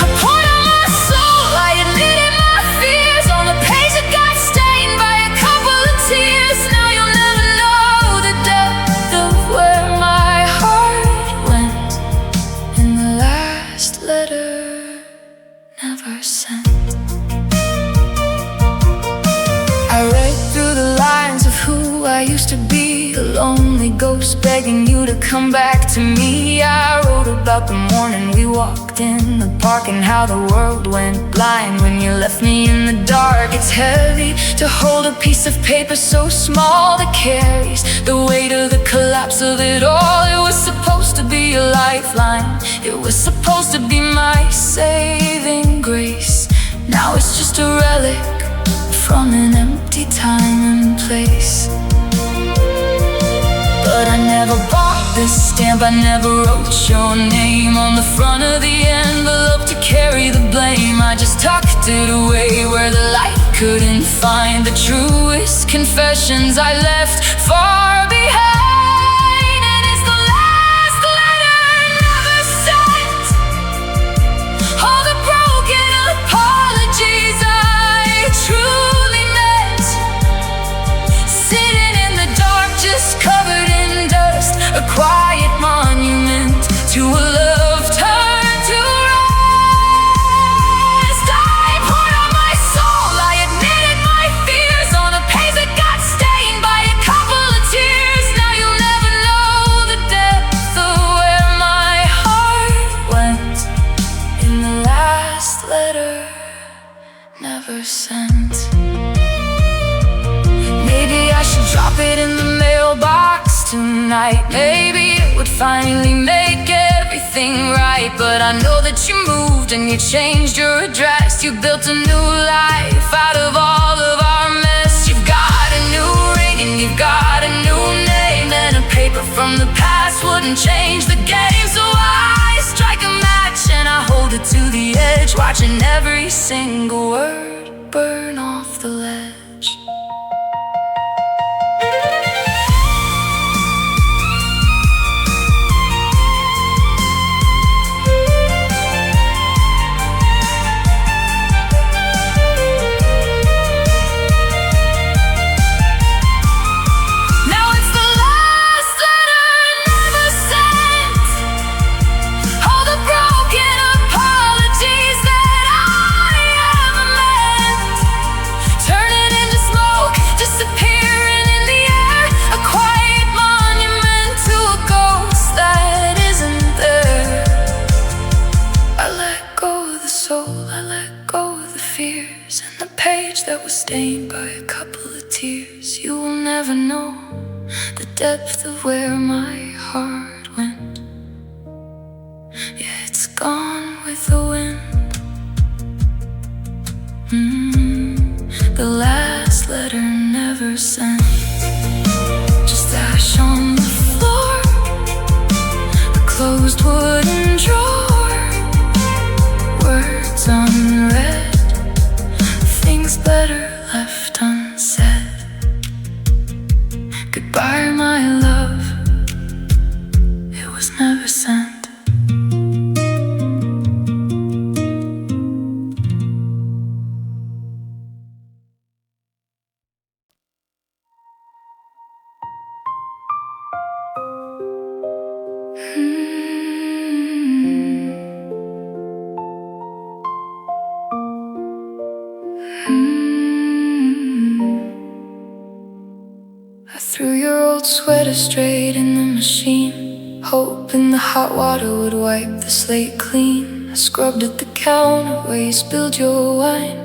I poured out my soul, I admitted my fears on the page that got stained by a couple of tears. Now you'll never know the depth of where my heart went in the last letter never sent. I read through the lines of who I used to be, a lonely ghost begging you to come back to me. I wrote about the morning we walked in the park and how the world went blind when you left me in the dark. It's heavy to hold a piece of paper so small that carries the weight of the collapse of it all. It was supposed to be a lifeline, it was supposed to be my saving grace. Now it's just a relic from an empty time and place. But I never bought this stamp, I never wrote your name on the front of the envelope to carry the blame. I just tucked it away where the light couldn't find the truest confessions I left far behind. And it's the last letter never sent, all the broken apologies I truly meant, sitting in the dark, just covered in dust, a quiet monument to a love turned to rust. I poured out my soul, I admitted my fears on a page that got stained by a couple of tears. Now you'll never know the depth of where my heart went in the last letter never sent. Maybe I should drop it in the mailbox tonight. Maybe it would finally make everything right. But I know that you moved and you changed your address. You built a new life out of all of our mess. You've got a new ring and you've got a new name, and a paper from the past wouldn't change the game. So I strike a match and I hold it to the edge, watching every single word burn off the ledge. That was stained by a couple of tears. You will never know the depth of where my heart went. Yeah, it's gone with the wind. The last letter never sent, just ash on the floor, a closed wooden drawer, words unread, things better left unsaid. Goodbye, my love, it was never sent. butter straight in the machine, hoping the hot water would wipe the slate clean. I scrubbed at the counter where you spilled your wine,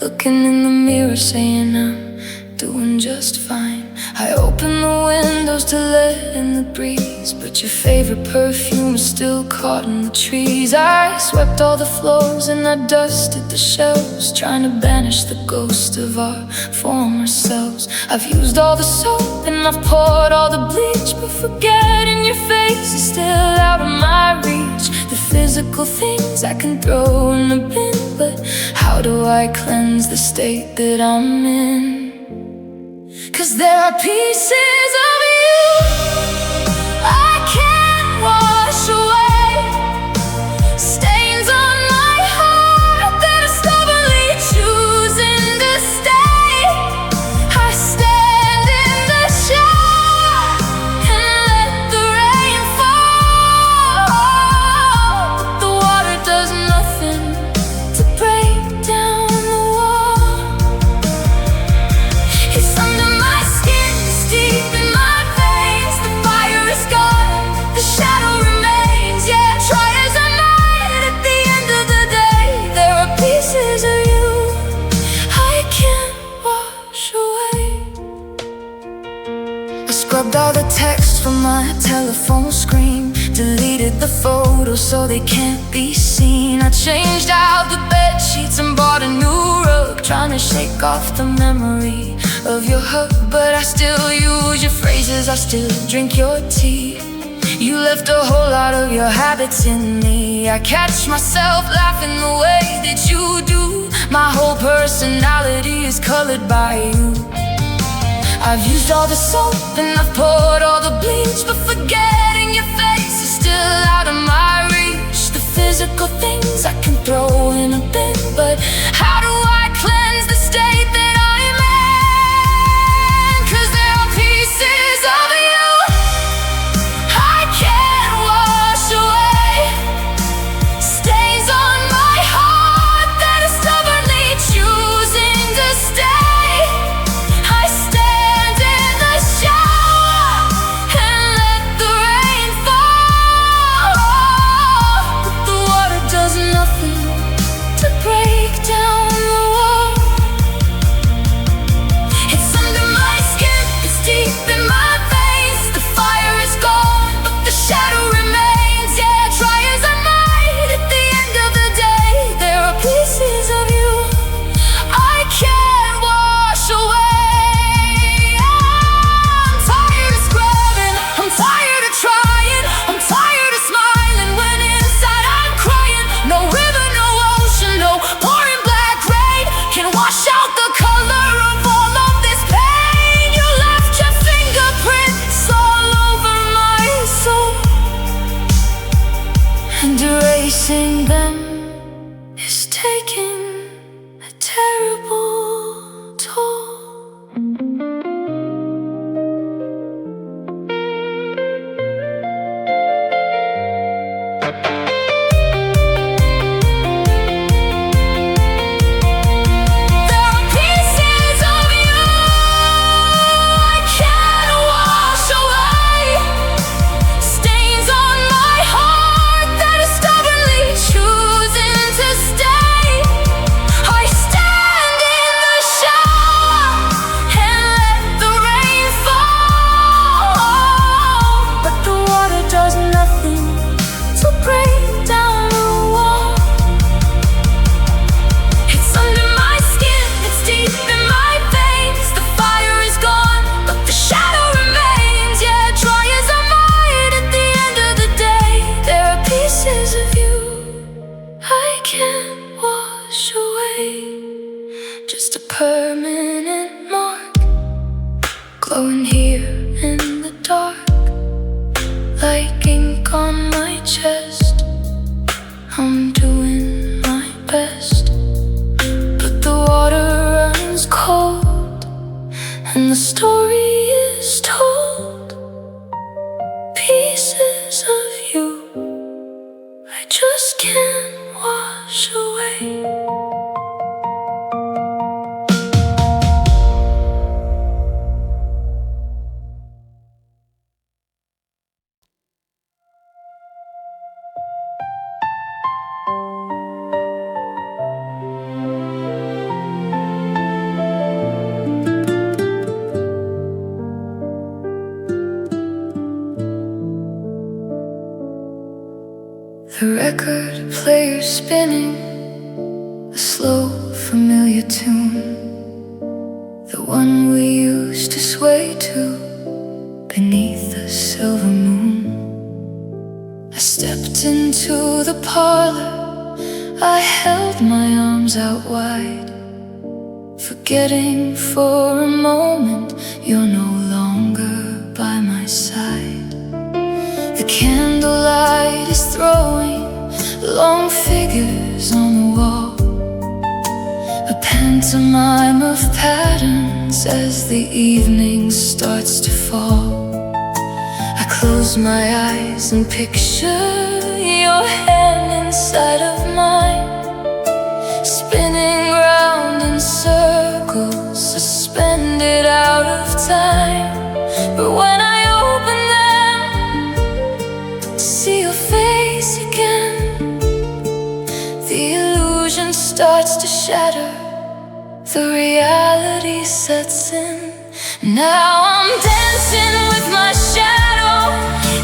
looking in the mirror saying I'm doing just fine. I opened the windows to let in the breeze, but your favorite perfume is still caught in the trees. I swept all the floors and I dusted the shelves, trying to banish the ghost of our former selves. I've used all the soap and I've poured all the bleach, but forgetting your face is still out of my reach. The physical things I can throw in the bin, but how do I cleanse the state that I'm in? 'Cause there are pieces of you I can't wash away, stains on my heart that are stubbornly choosing to stay. I stand in the shower and let the rain fall, but the water does nothing to break down the wall. It's under my skin, it's deep in my veins. The fire is gone, the shadow remains. Yeah, try as I might, at the end of the day, there are pieces of you I can't wash away. I scrubbed all the text from my telephone screen, deleted the photos so they can't be seen. I changed out the bed sheets and bought a new rug, trying to shake off the memory of your hug. But I still use your phrases, I still drink your tea. You left a whole lot of your habits in me. I catch myself laughing the way that you do. My whole personality is colored by you. I've used all the soap and I've poured all the bleach, but forgetting your face is still out of my reach. The physical things I can throw in a bin, but how do I cleanse the state that I'm in? 'Cause there are pieces of you I can't wash away, stains on my heart that are stubbornly choosing to stay. I stand in the shower and let the rain fall, but the water does nothing to break down the wall. It's under my skin, it's deep in my veins. The fire is gone, but the shadow remains. Yeah, try as I might, at the end of the day, there are pieces of you I can't wash away. I'm tired of scrubbing, I'm tired of trying, I'm tired of smiling when inside I'm crying. No river, no ocean, no pouring black rain can wash out the color of all of this pain. You left your fingerprints all over my soul, and erasing them is taking a terrible toll. There are pieces of you I can't wash away, stains on my heart that are stubbornly choosing to stay. I stand in the shower and let the rain fall, but the water does nothing to break down the wall. It's under my skin, it's deep in my veins. The fire is gone, but the shadow remains. Yeah, try as I might, at the end of the day, there are pieces of you I can't wash away. Just a permanent mark, glowing here in the dark, like ink on my chest. I'm doing my best, but the water runs cold and the story is told. Pieces of you I just can't wash away. spinning a slow, familiar tune, the one we used to sway to beneath the silver moon. I stepped into the parlor, I held my arms out wide, forgetting for a moment you're no longer by my side. The candlelight is throwing long figures on the wall, a pantomime of patterns as the evening starts to fall. I close my eyes and picture your hand inside of mine, spinning round in circles, suspended out of time. But when I open them to see your face again, the illusion starts to shatter, the reality sets in. Now I'm dancing with my shadow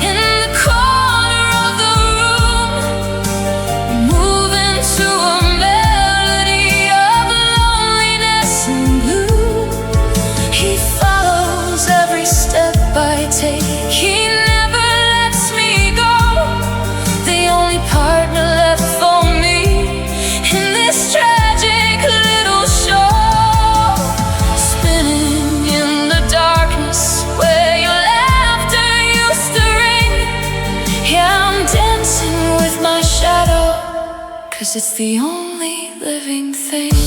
in the corner of the room, moving to a melody of loneliness and blue. He follows every step I take, he never lets me go, the only partner left for me in this tragic little show. Spinning in the darkness where your laughter used to ring, yeah, I'm dancing with my shadow, 'cause it's the only living thing.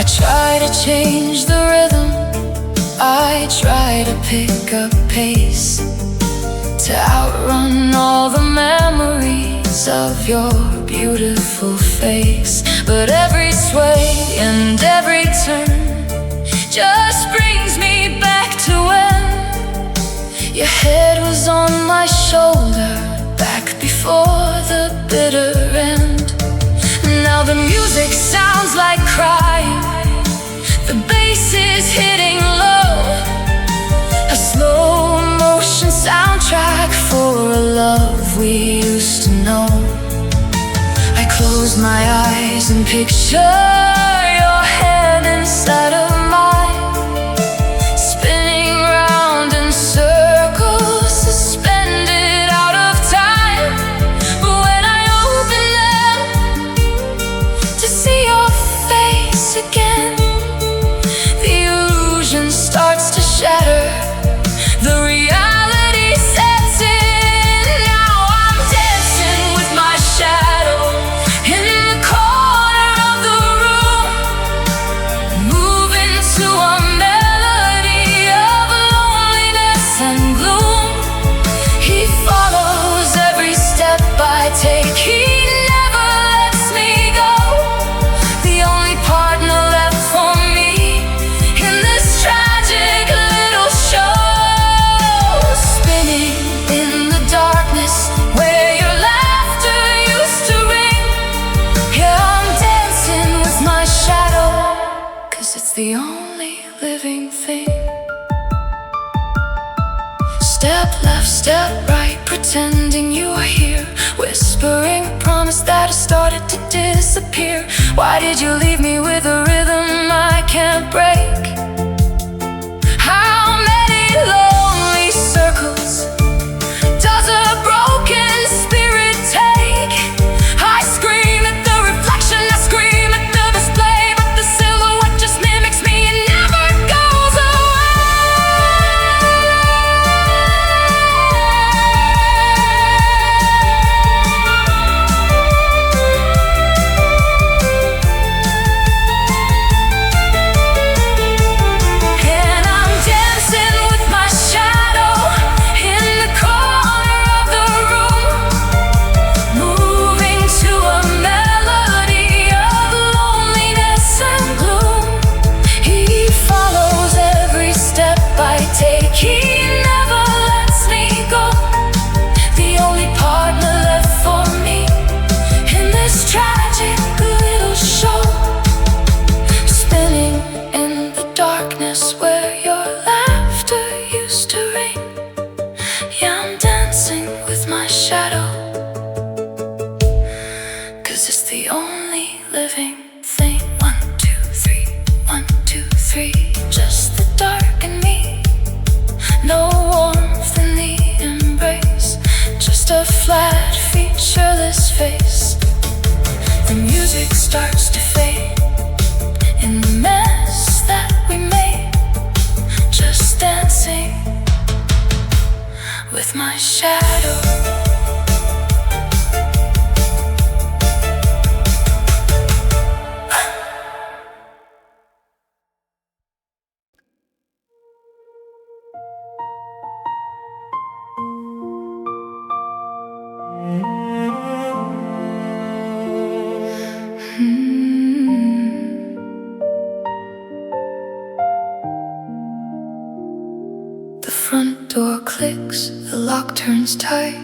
I try to change the rhythm, I try to pick up pace, to outrun all the memories of your beautiful face. But every sway and every turn just brings me back to when your head was on my shoulder, back before the bitter end. Now the music sounds like crying, the bass is hitting low, a slow motion soundtrack for a love we used to know. I close my eyes and picture your hand inside of mine, spinning round in circles, suspended out of time. But when I open them to see your face again, the illusion starts to shatter, the reality sets in. Now I'm dancing with my shadow in the corner of the room, moving to a melody of loneliness and gloom. He follows every step I take, he never lets me go, the only partner left for me in this tragic little show. Spinning in the darkness where your laughter used to ring, yeah, I'm dancing with my shadow, 'cause it's the only living thing. Step left, step right, pretending you are here, whispering promise that I started to disappear. Why did you leave me with a rhythm I can't break? How many lonely circles does a broken spirit take? I scream at the reflection, I scream at the display, but the silhouette just mimics me and never goes away. flat featureless face. The music starts to fade in the mess that we made, just dancing with my shadow. The front door clicks, the lock turns tight.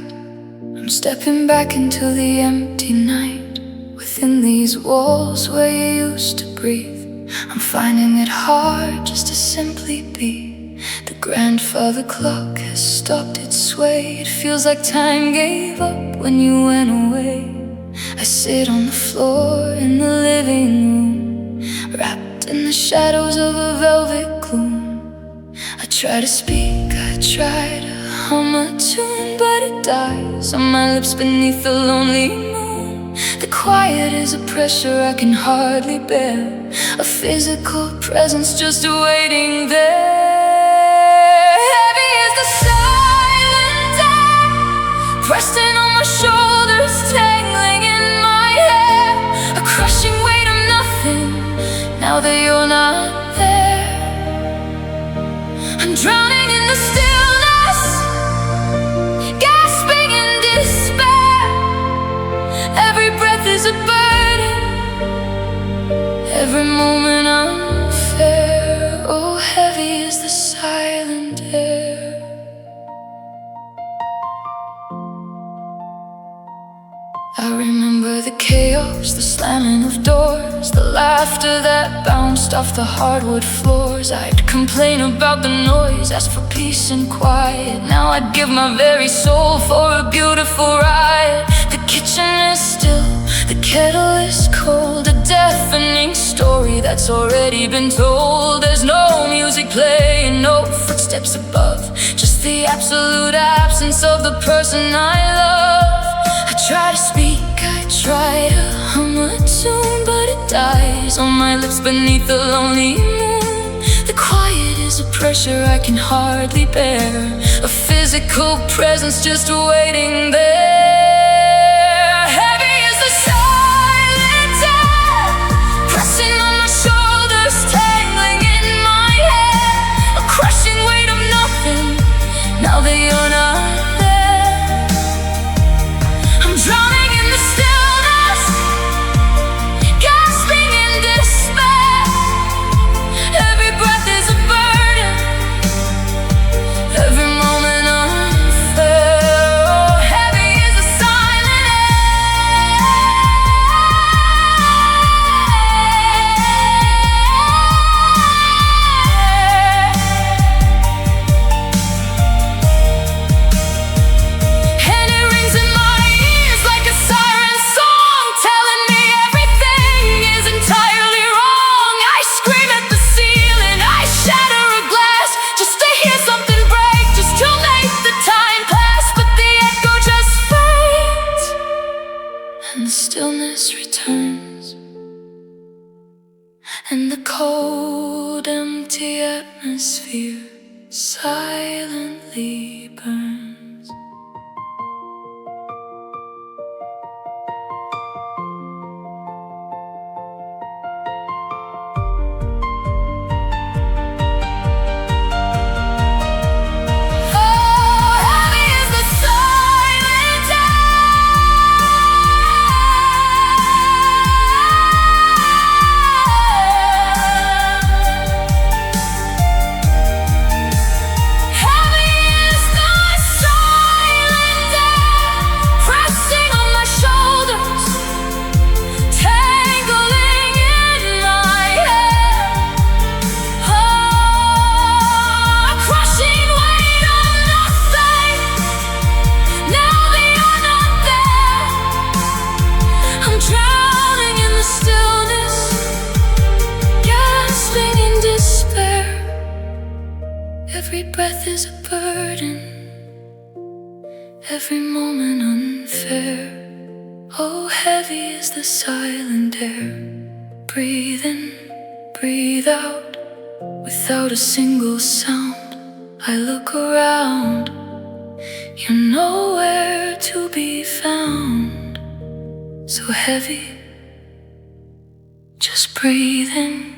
I'm stepping back into the empty night. Within these walls where you used to breathe, I'm finding it hard just to simply be. The grandfather clock has stopped its sway. It feels like time gave up when you went away. I sit on the floor in the living room, wrapped in the shadows of a velvet gloom. I try to speak, I try to hum a tune, but it dies on my lips beneath the lonely moon. The quiet is a pressure I can hardly bear, a physical presence just waiting there. Heavy is the silent air, pressed in on my shoulders, tangling in my hair. A crushing weight of nothing, now that you're not there. I'm drowning in the stillness, gasping in despair. Every breath is a burden, every moment unfair. Oh, heavy is the silent air. I remember the chaos, the slamming of doors, the laughter that bounced off the hardwood floors. I'd complain about the noise, ask for peace and quiet. Now I'd give my very soul for a beautiful riot. The kitchen is still, the kettle is cold, a deafening story that's already been told. There's no music playing, no footsteps above, just the absolute absence of the person I love. I try to speak, I try to hum a tune, but it dies on my lips beneath the lonely moon. The quiet is a pressure I can hardly bear, a physical presence just waiting there. Heavy is the silent air, pressing on my shoulders, tangling in my hair. A crushing weight of nothing, now that you're not there. I'm drowning in the stillness, gasping in despair. Every breath is a burden, every moment unfair. Oh, heavy is the silent and it rings in my ears like a siren song, telling me everything is entirely wrong. I scream at the ceiling, I shatter a glass, just to hear something break, just to make the time pass. But the echo just fades, and the stillness returns, and the cold, empty atmosphere silently burns. Oh, heavy is the silent Heavy is the silent air, pressing on my shoulders, tangling in my hair. Oh, a crushing weight of nothing, now that you're not there. I'm drowning in the stillness, gasping in despair. Every breath is a burden, every moment unfair. Oh, heavy is the silent air. Breathe in, breathe out, without a single sound. I look around, you're nowhere to be found. So heavy, just breathe in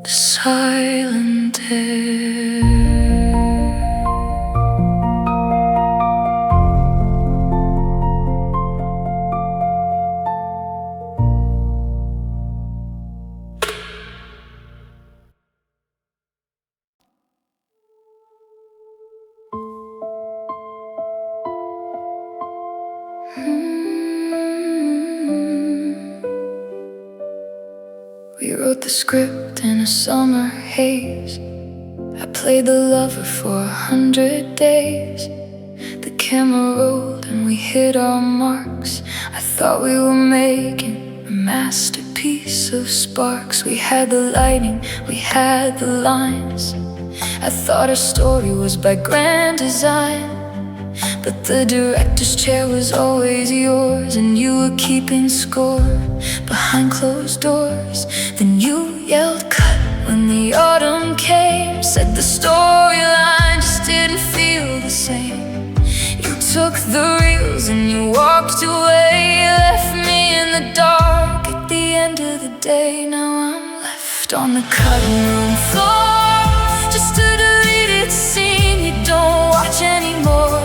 the silent air. We wrote the script in a summer haze. I played the lover for 100 days. The camera rolled and we hit our marks. I thought we were making a masterpiece of sparks. We had the lighting, we had the lines. I thought our story was by grand design. But the director's chair was always yours, and you were keeping score behind closed doors. Then you yelled cut when the autumn came. Said the storyline just didn't feel the same. You took the reels and you walked away. Left me in the dark at the end of the day. Now I'm left on the cutting room floor, just a deleted scene you don't watch anymore.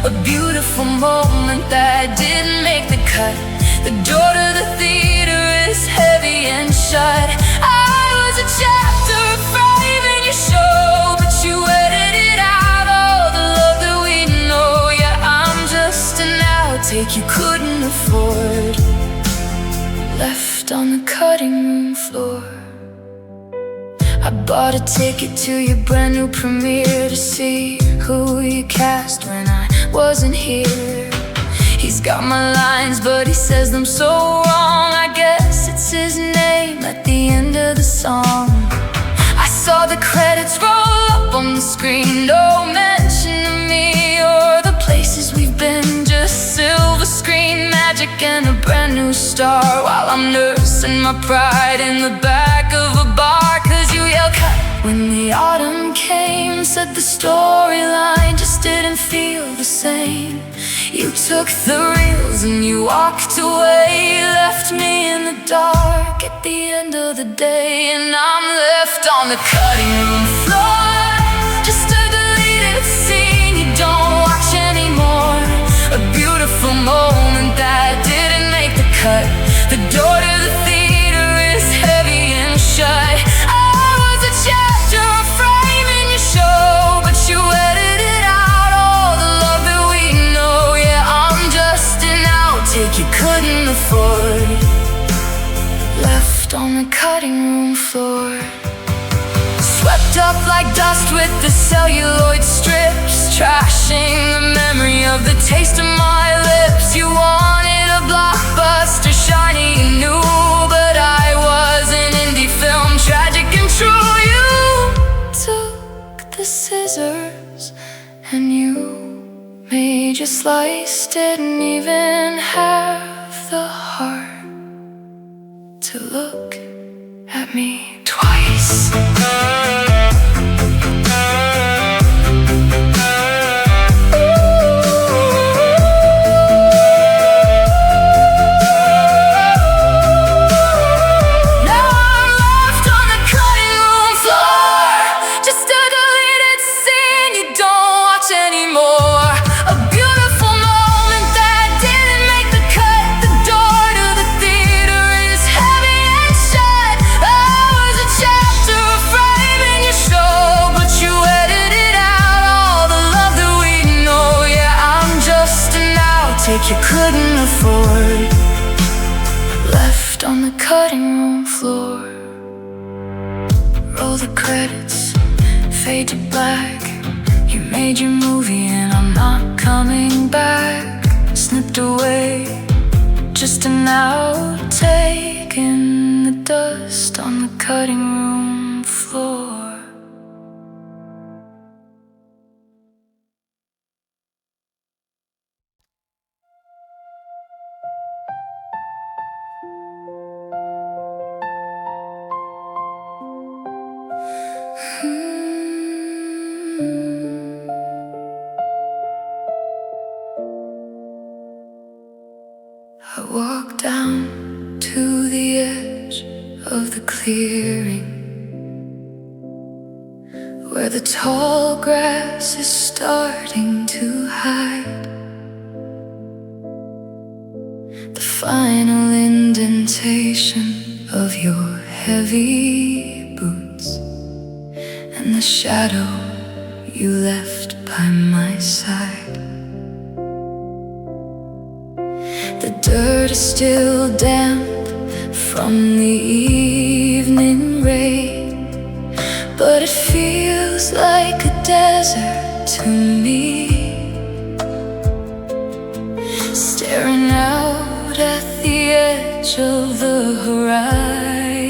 A beautiful moment that didn't make the cut. The door to the theater is heavy and shut. I was a chapter, a frame in your show, but you edited out all the love that we know. Yeah, I'm just an outtake you couldn't afford, left on the cutting room floor. I bought a ticket to your brand new premiere to see who you cast when I wasn't here. He's got my lines, but he says them so wrong. I guess it's his name at the end of the song. I saw the credits roll up on the screen. No mention of me or the places we've been. Just silver screen magic and a brand new star, while I'm nursing my pride in the back of a bar. Cause you yelled cut when the autumn came. Said the storyline just didn't feel the same. You took the reels and you walked away. Left me in the dark at the end of the day. And I'm left on the cutting room floor, just a deleted scene you don't watch anymore. A beautiful moment that didn't make the cut. The door to the theater is heavy and shut. I was a chapter, a frame in your show, but you edited out all the love that we know. Yeah, I'm just an outtake you couldn't afford, left on the cutting room floor. Swept up like dust with the celluloid strips, trashing the memory of the taste of my lips. You wanted a blockbuster, shiny and new, but I was an indie film, tragic and true. You took the scissors and you made your slice. Didn't even have the heart to look at me twice. You couldn't afford, left on the cutting room floor. Roll the credits, fade to black. You made your movie and I'm not coming back. Snipped away, just an outtake in the dust on the cutting room floor. clearing where the tall grass is starting to hide the final indentation of your heavy boots and the shadow you left by my side. The dirt is still damp from the evening rain, but it feels like a desert to me. Staring out at the edge of the horizon,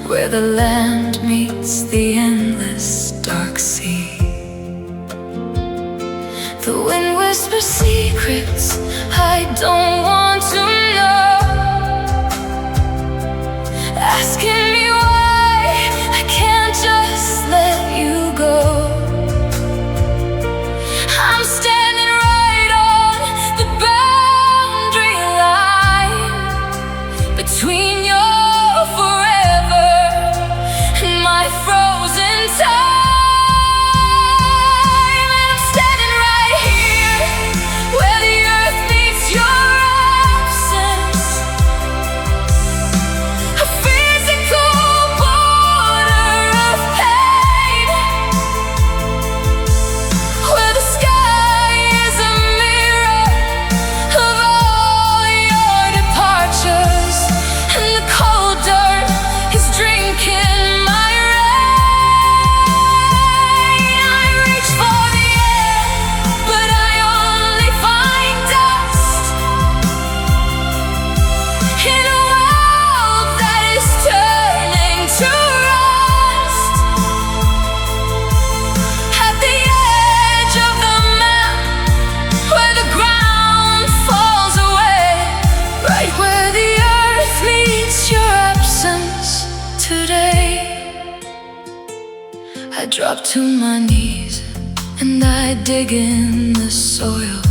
where the land meets the endless dark sea. The wind whispers secrets I don't want to know, asking me why I can't just let you go. I'm standing right on the boundary line between your forever and my frozen time. I drop to my knees and I dig in the soil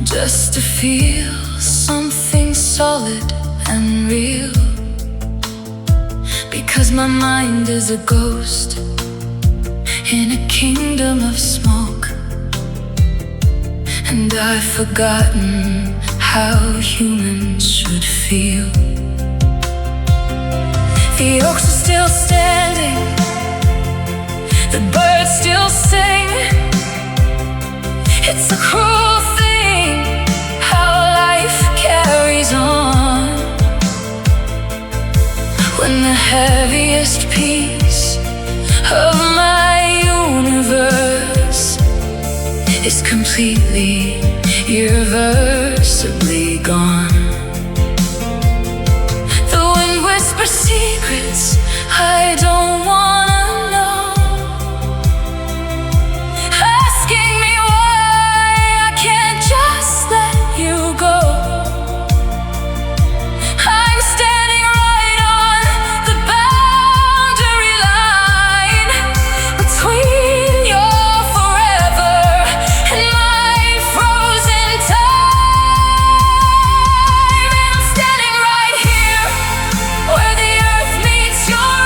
just to feel something solid and real, because my mind is a ghost in a kingdom of smoke, and I've forgotten how humans should feel. The oaks are still standing, the birds still sing. It's a cruel thing how life carries on, when the heaviest piece of my universe is completely, irreversibly gone. Whisper secrets I don't wanna know, asking me why I can't just let you go. I'm standing right on the boundary line between your forever and my frozen time. And I'm standing right here where the earth meets your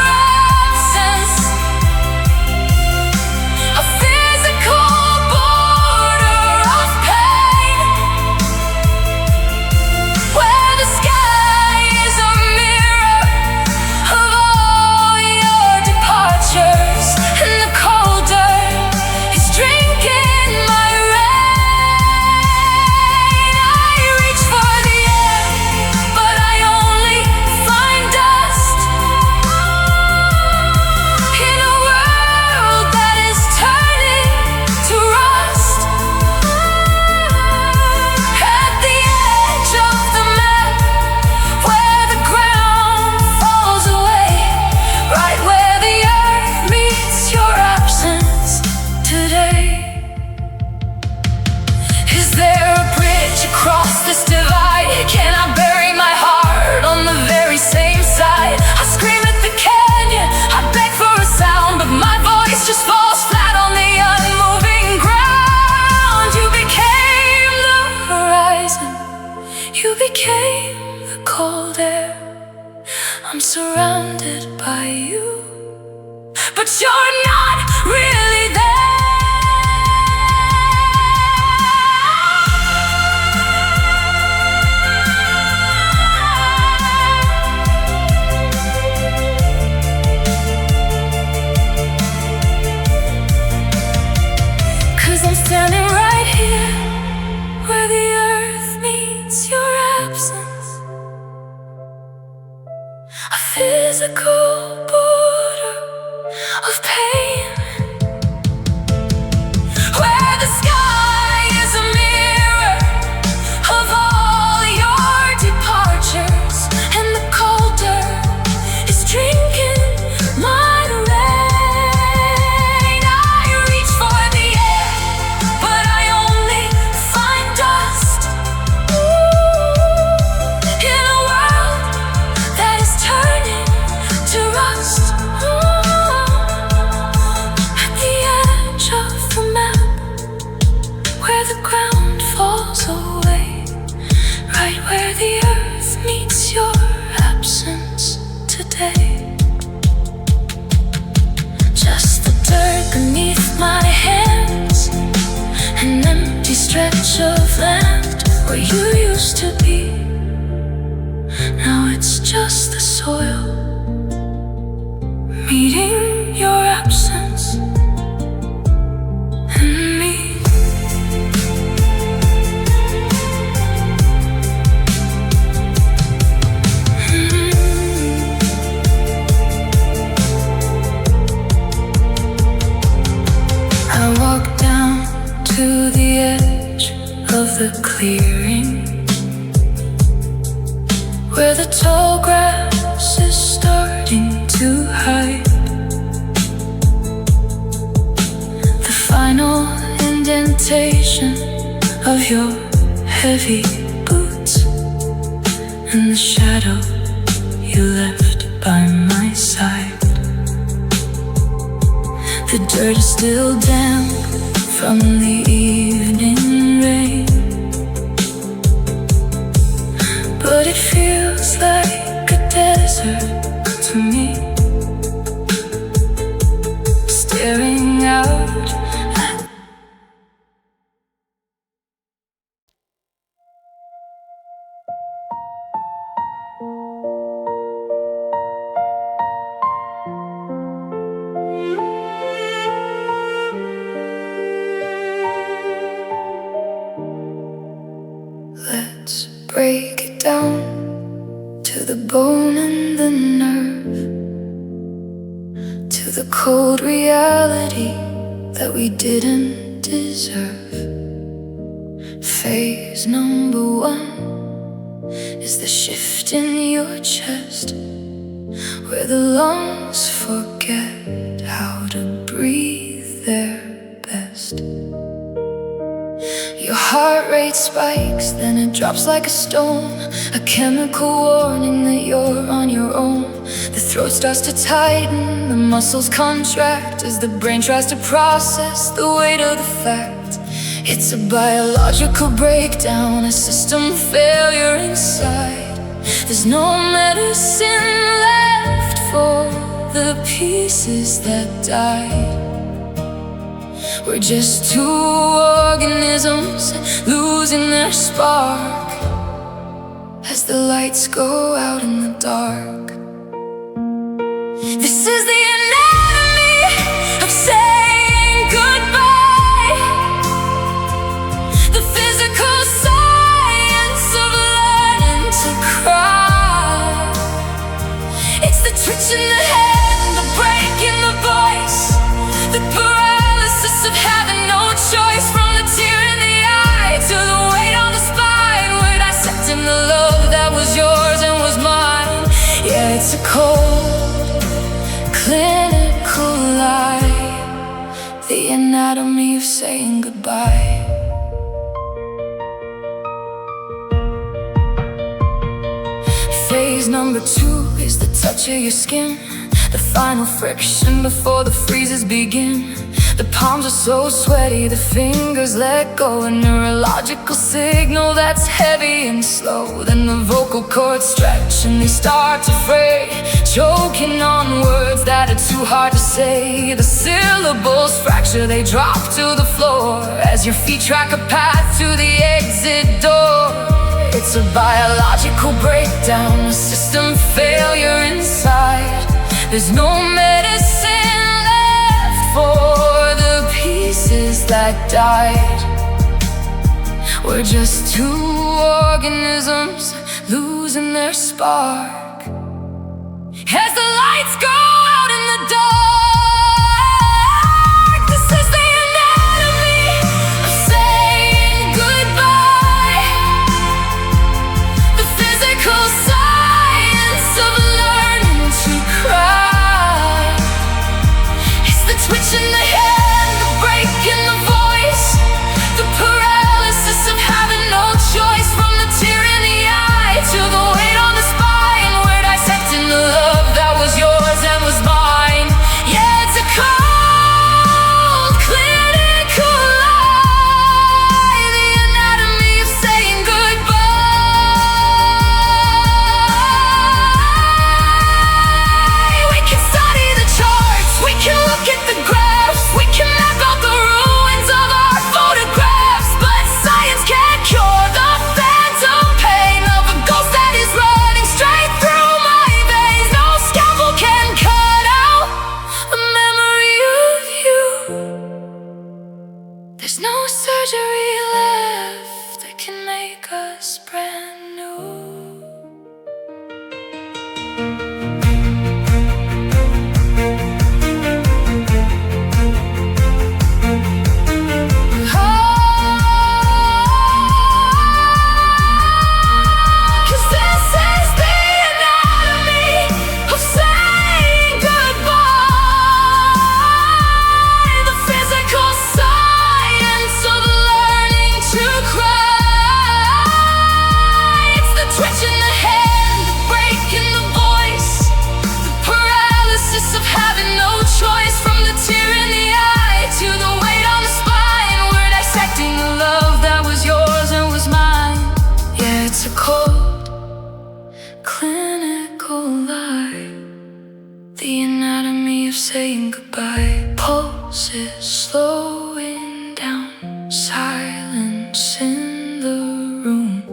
but you're not really there. 'Cause I'm standing right here where the earth meets your absence, a physical border of pain, where the sky is a mirror of all your departures, and the cold dirt is drinking my rain. I reach for the air, but I only find dust. In a world that is turning to rust. At the edge of the map, where the ground falls away, right where the earth meets your absence today. Just the dirt beneath my hands, an empty stretch of land where you used to be. Now it's just the soil meeting your absence and me. I walk down to the edge of the clearing, where the tall grass is starting to hide. The final indentation of your heavy boots, and the shadow you left by my side. The dirt is still damp from the evening rain, but it feels like a desert to me, staring out at. Let's break it down to the bone and the nerve, to the cold reality that we didn't deserve. Phase number 1 is the shift in your chest, where the lungs forget how to breathe their best. Your heart rate spikes, then it drops like a stone, a chemical warning that you're on your own. The throat starts to tighten, the muscles contract as the brain tries to process the weight of the fact. It's a biological breakdown, a system failure inside. There's no medicine left for the pieces that died. We're just two organisms losing their spark as the lights go out in the dark. This is the anatomy of saying goodbye, the physical science of learning to cry. It's the twitch in the hand, the break in the voice, the paralysis of having no choice, from the tear in the eye to the weight on the spine. We're dissecting the love that was yours and was mine. Yeah, it's a cold, clinical lie, the anatomy of saying goodbye. Phase number 2 is the touch of your skin, the final friction before the freezes begin. The palms are so sweaty, the fingers let go. A neurological signal that's heavy and slow. Then the vocal cords stretch and they start to fray, choking on words that are too hard to say. The syllables fracture, they drop to the floor as your feet track a path to the exit door. It's a biological breakdown, a system failure inside. There's no medicine left for the pieces that died. We're just two organisms losing their spark as the lights go out in the dark. This is the anatomy of saying goodbye, the physical science of learning to cry. It's the twitch in the hand, the break in the voice, the paralysis of having no choice. From the tear in the eye to the weight on the spine, we're dissecting the love that was yours and was mine. Yeah, it's a cold, clinical lie, the anatomy of saying goodbye. We can study the charts, we can look at the graphs, we can map out the ruins of our photographs, but science can't cure the phantom pain of a ghost that is running straight through my veins. No scalpel can cut out a memory of you. There's no surgery left that can make us brand new. Cause this is the anatomy of saying goodbye, the physical science of learning to cry. It's the twitch in the hand, the break in the voice, the paralysis of having no choice. From the tear in the eye to the weight on the spine, we're dissecting the love that was yours and was mine. Yeah, it's a cold, clinical lie, the anatomy of saying goodbye. Pulses slowing down, silence in the room,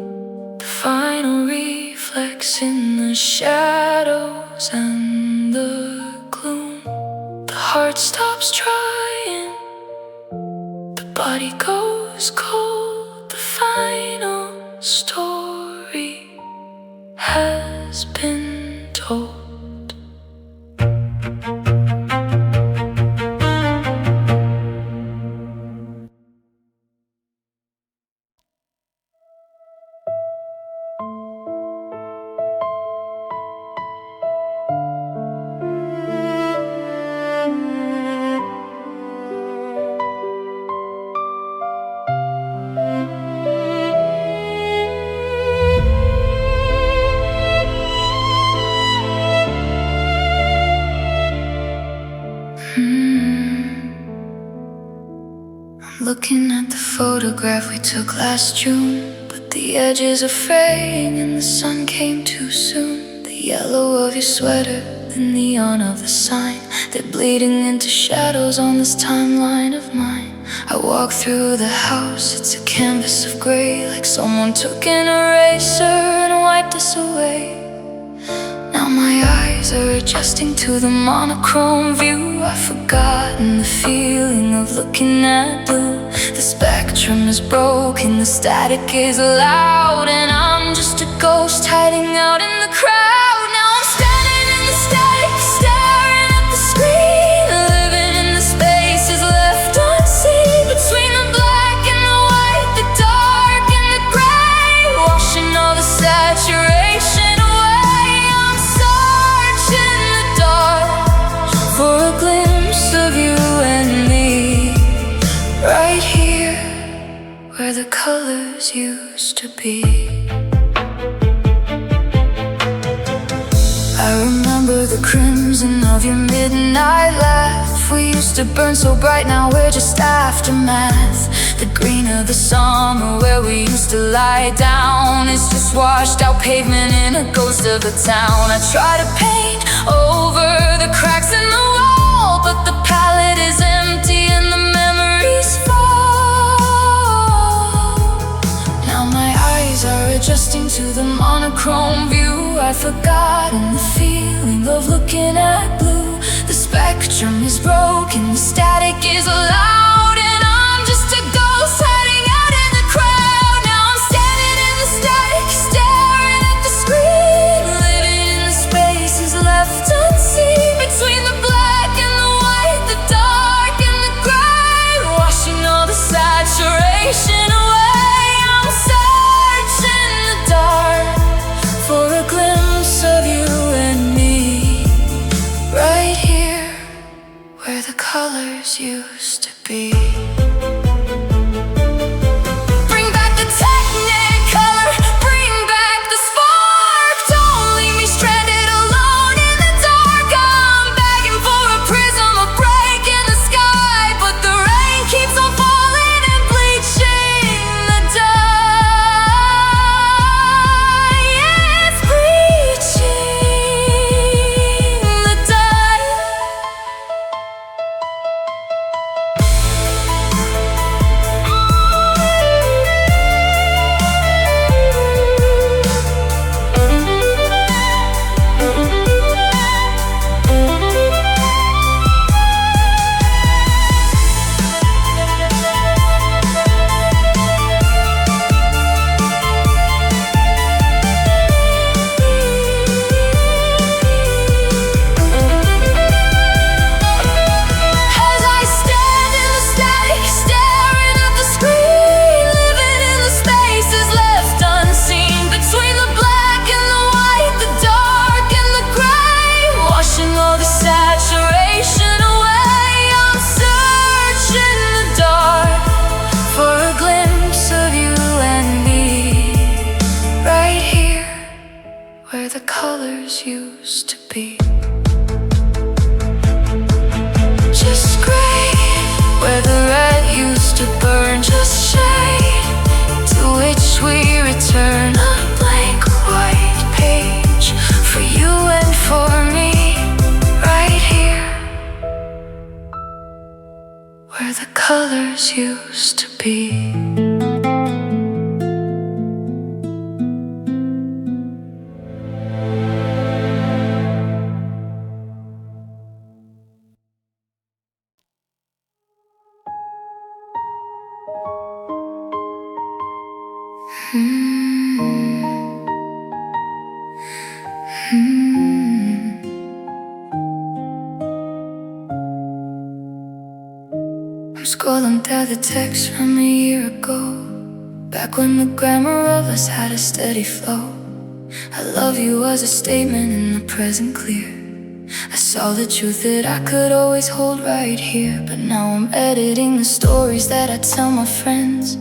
the final reflex in the shadows and the gloom. The heart stops trying, the body goes cold. The final story has been told. Looking at the photograph we took last June, but the edges are fraying and the sun came too soon. The yellow of your sweater, the neon of the sign, they're bleeding into shadows on this timeline of mine. I walk through the house, it's a canvas of gray, like someone took an eraser and wiped us away. Now my eyes are adjusting to the monochrome view. I've forgotten the feeling of looking at blue. The spectrum is broken, the static is loud, and I'm just a ghost hiding out in the crowd. Now I'm standing in the static, staring at the screen, living in the spaces left unseen, between the black and the white, the dark and the gray, washing all the saturation away. I'm searching the dark for a glimpse of you and me, right here where the colors used to be. I remember the crimson of your midnight laugh, We used to burn so bright, now we're just aftermath. The green of the summer where we used to lie down is just washed out pavement and a ghost of a town. I try to paint over the cracks in the wall, but the palette is empty and the memories fall. Now my eyes are adjusting to the monochrome view. I've forgotten the feeling of looking at blue. The spectrum is broken, the static is loud, and I'm just a ghost hiding out in the crowd. Now I'm standing in the static, staring at the screen, living in the spaces left unseen, between the black and the white, the dark and the gray, washing all the saturation away. I'm searching the dark for a glimpse of you and me, right here where the colors used to be. Bring back the technicolor, bring back the spark. Don't leave me stranded alone in the dark. I'm begging for a prism, a break in the sky, but the rain keeps on falling and bleaching the dye. Yeah, it's bleaching the dye. As I stand in the static, staring at the screen, living in the spaces left unseen, between the black and the white, the dark and the gray, washing all the saturation away. I'm searching the dark for a glimpse of you and me, right here where the colors used to be. Just gray where the red used to burn, just shade to which we return. A blank white page for you and for me, right here where the colors used to be. I'm scrolling down the text from a year ago, back when the grammar of us had a steady flow. I love you was a statement in the present clear. I saw the truth that I could always hold right here. But now I'm editing the stories that I tell my friends,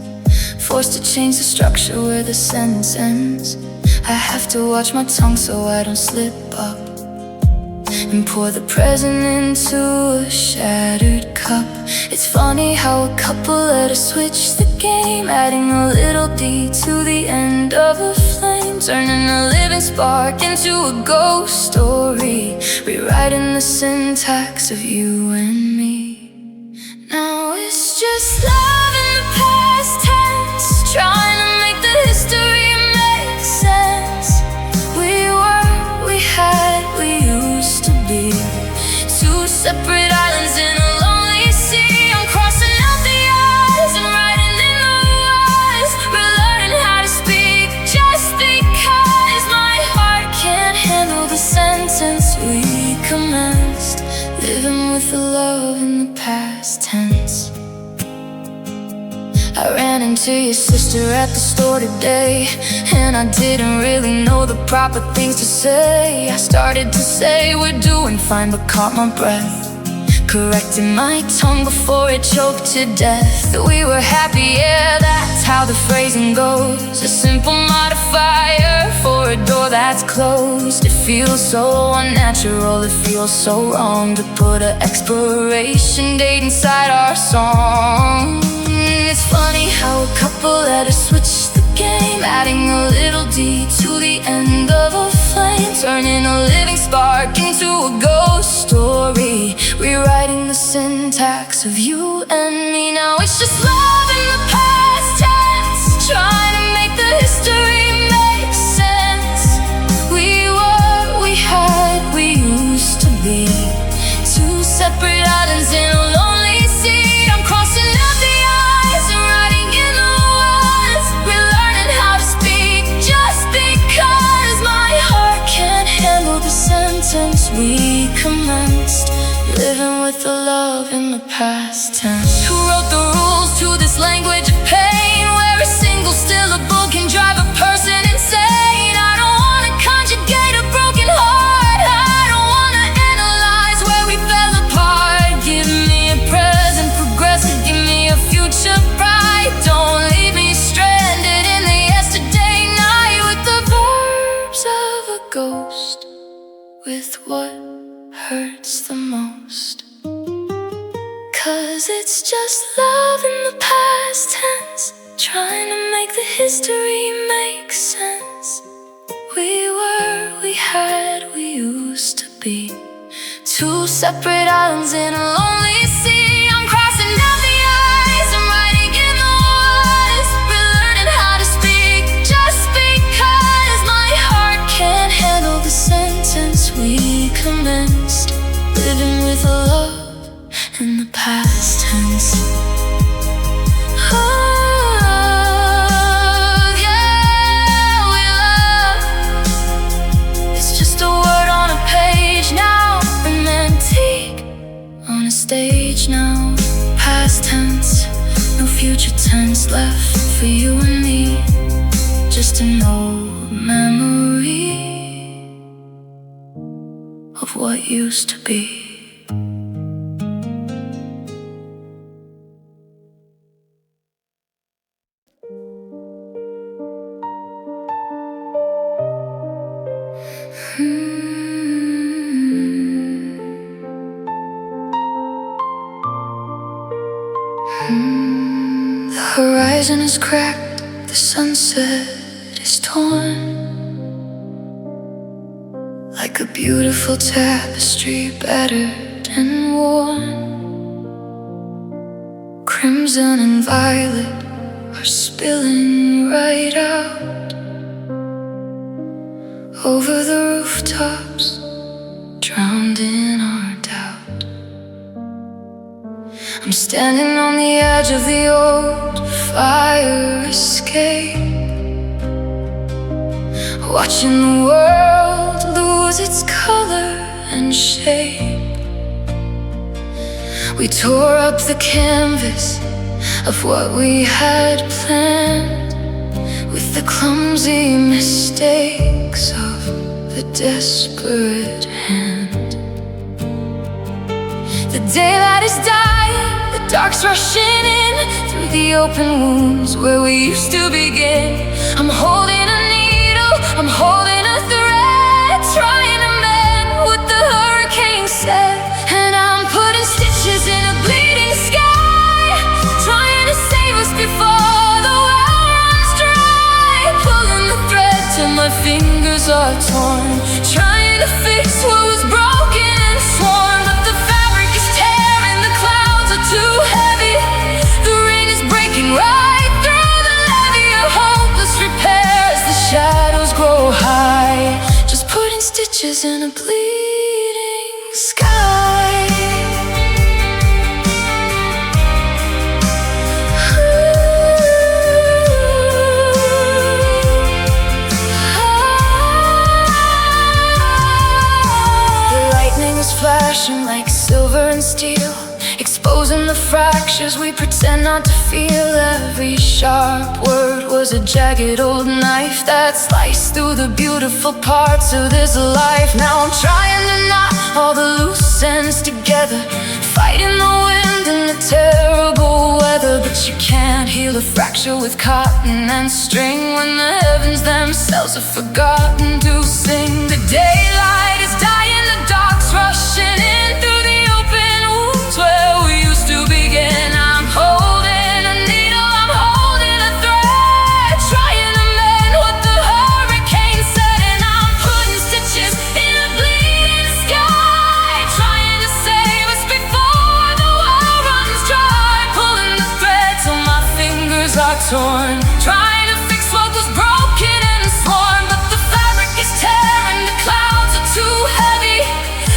forced to change the structure where the sentence ends. I have to watch my tongue so I don't slip up and pour the present into a shattered cup. It's funny how a couple letters switch the game, adding a little D to the end of a flame, turning a living spark into a ghost story, rewriting the syntax of you and me. Now it's just love in the past tense, trying to make the history make sense. We were, we had, we used to be two separate islands in a lonely sea. I'm crossing out the I's and writing in the Y's, relearning how to speak just because my heart can't handle the sentence we commenced, living with the love in the past tense. I ran into your sister at the store today, and I didn't really know the proper things to say. I started to say we're doing fine, but caught my breath correcting my tongue before it choked to death. That we were happy, yeah, that's how the phrasing goes. A simple modifier for a door that's closed. It feels so unnatural, it feels so wrong to put an expiration date inside our song. It's funny how a couple letters switch the game, adding a little D to the end of a flame, turning a living spark into a ghost story, rewriting the syntax of you and me. Now it's just love in the past tense, trying to make the history make sense. We were, we had, we used to be two separate islands in a lonely sea. I'm crossing out the I's and writing in the Y's, relearning how to speak just because my heart can't handle the sentence we commenced, living with the love in the past tense. Who wrote the rules to this language of pain, where a single syllable can drive a person insane? I don't wanna conjugate a broken heart, I don't wanna analyze where we fell apart. Give me a present progressive, give me a future bright. Don't leave me stranded in the yesterday night with the verbs of a ghost, with what hurts the most. 'Cause it's just love in the past tense, trying to make the history make sense. We were, we had, we used to be two separate islands in a lonely sea. I'm crossing out the I's and writing in the Y's, relearning how to speak just because my heart can't handle the sentence we commenced, living with a love in the past tense. Oh, yeah, we love. It's just a word on a page now, an antique on a stage now. Past tense, no future tense left for you and me, just an old memory of what used to be. The horizon is cracked, the sunset is torn, like a beautiful tapestry battered and worn. Crimson and violet are spilling right out over the rooftops, drowned in our doubt. I'm standing on the edge of the old fire escape, watching the world lose its color and shape. We tore up the canvas of what we had planned, with the clumsy mistakes of the desperate hand. The daylight is dying, the dark's rushing in through the open wounds where we used to begin. I'm holding a needle, I'm holding a thread, trying to mend what the hurricane said. And I'm putting stitches in a bleeding sky, trying to save us before the well runs dry. Pulling the thread till my fingers are torn, trying to fix what was broken and torn. But the fabric is tearing, the clouds are too heavy, the rain is breaking right through the levee of hopeless repair as the shadows grow high. Just putting stitches in a bleeding sky. Flashing like silver and steel, exposing the fractures we pretend not to feel. Every sharp word was a jagged old knife that sliced through the beautiful parts of this life. Now I'm trying to knot all the loose ends together, fighting fighting the wind and the terrible weather, but you can't heal a fracture with cotton and string when the heavens themselves are forgotten to sing. The daylight is dying, the dark's rushing in through the open wounds where we used to begin. I'm holding a needle, I'm holding a thread, trying to mend what the hurricane said, and I'm putting stitches in a bleeding sky, trying to save us before the well runs dry. Pulling the thread till my fingers are torn, trying to fix what was broken and torn, but the fabric is tearing, the clouds are too heavy,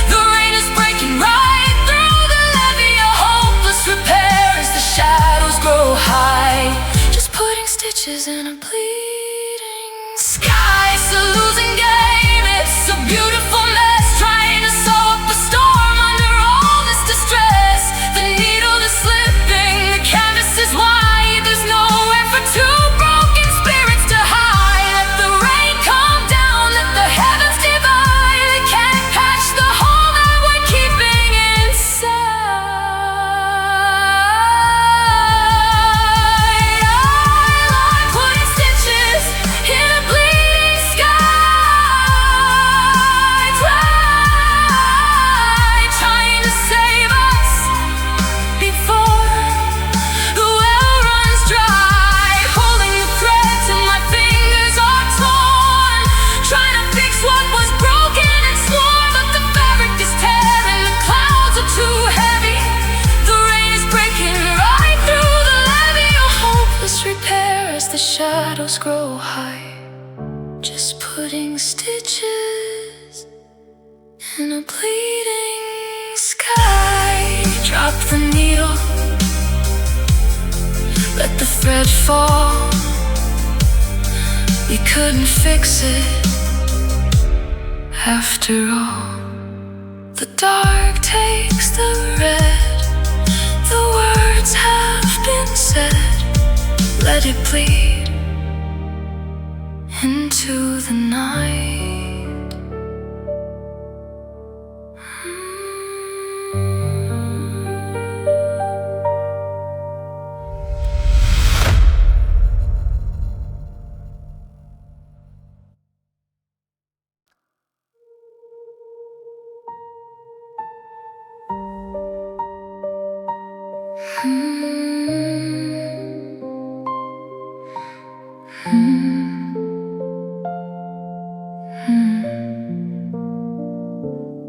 the rain is breaking right through the levee. A hopeless repair as the shadows grow high, just putting stitches in a bleeding sky. It's a losing game, it's a beautiful mess, trying to sew up a storm under all this distress. The needle is slipping, the canvas is wide, there's nowhere for two broken spirits to hide. Let the rain come down, let the heavens divide, they can't patch the hole that we're keeping inside. I like putting stitches in a bleeding sky, trying to save us before the well runs dry. Holding the thread till my fingers are torn, trying to fix what was broken and torn, but the fabric is tearing, the clouds are too heavy, the rain is breaking right through the levee. A hopeless repair as the shadows grow high, just putting stitches in a bleeding sky. Drop the needle, let the thread fall, we couldn't fix it after all. The dark takes the red, the words have been said, let it bleed into the night.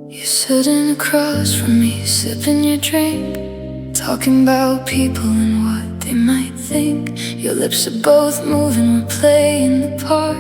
You're sitting across from me, sipping your drink, talking about people and what they might think. Your lips are both moving, we're playing the part,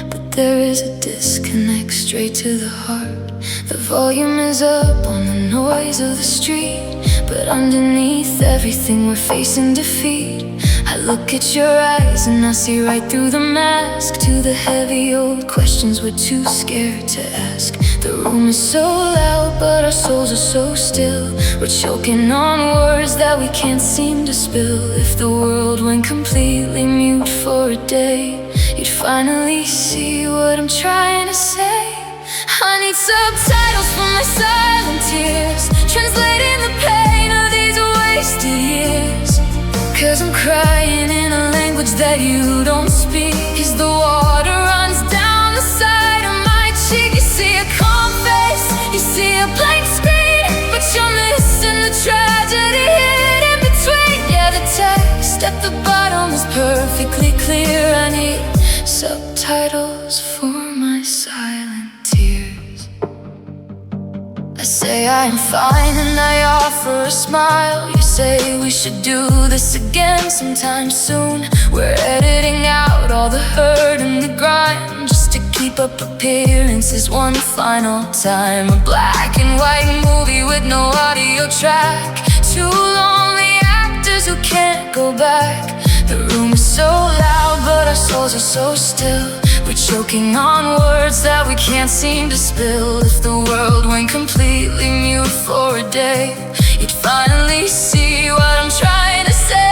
but there is a disconnect straight to the heart. The volume is up on the noise of the street, but underneath everything we're facing defeat. I look at your eyes and I see right through the mask, to the heavy old questions we're too scared to ask. The room is so loud, but our souls are so still. We're choking on words that we can't seem to spill. If the world went completely mute for a day, you'd finally see what I'm trying to say. I need subtitles for my silent tears, translating the pain of these wasted years. 'Cause I'm crying in a language that you don't speak. As the water runs down the side of my cheek, you see a calm face, you see a blank screen, but you're missing the tragedy hidden in between. Yeah, the text at the bottom is perfectly clear. I need subtitles for my silent tears. I say I am fine and I offer a smile. You say we should do this again sometime soon. We're editing out all the hurt and the grind, just to keep up appearances one final time. A black and white movie with no audio track, two lonely actors who can't go back. The room is so loud, but our souls are so still. We're choking on words that we can't seem to spill. If the world went completely mute for a day, you'd finally see what I'm trying to say.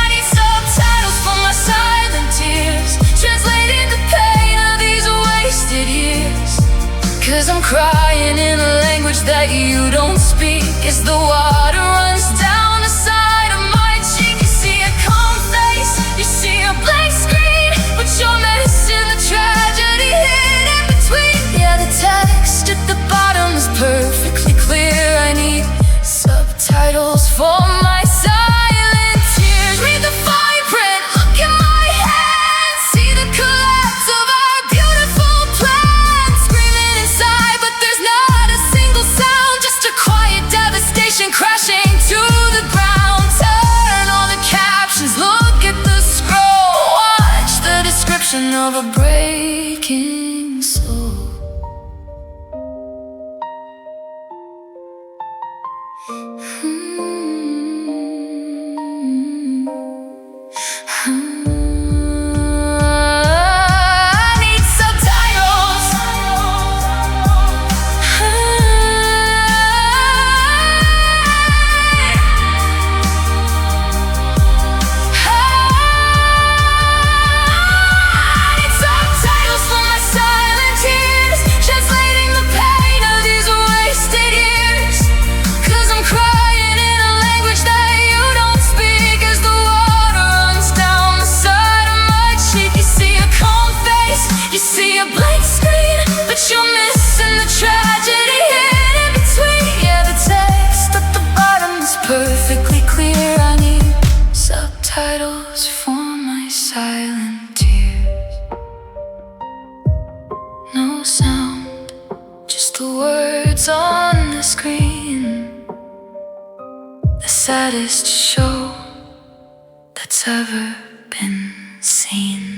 I need subtitles for my silent tears, translating the pain of these wasted years. 'Cause I'm crying in a language that you don't speak. As the water subtitles for my silent tears. Read the fine print, look at my hands, see the collapse of our beautiful plan. Screaming inside, but there's not a single sound, just a quiet devastation crashing to the ground. Turn on the captions, look at the scroll, watch the description of a breaking soul. You see a blank screen, but you're missing the tragedy hidden between. Yeah, the text at the bottom is perfectly clear. I need subtitles for my silent tears. No sound, just the words on the screen. The saddest show that's ever been seen.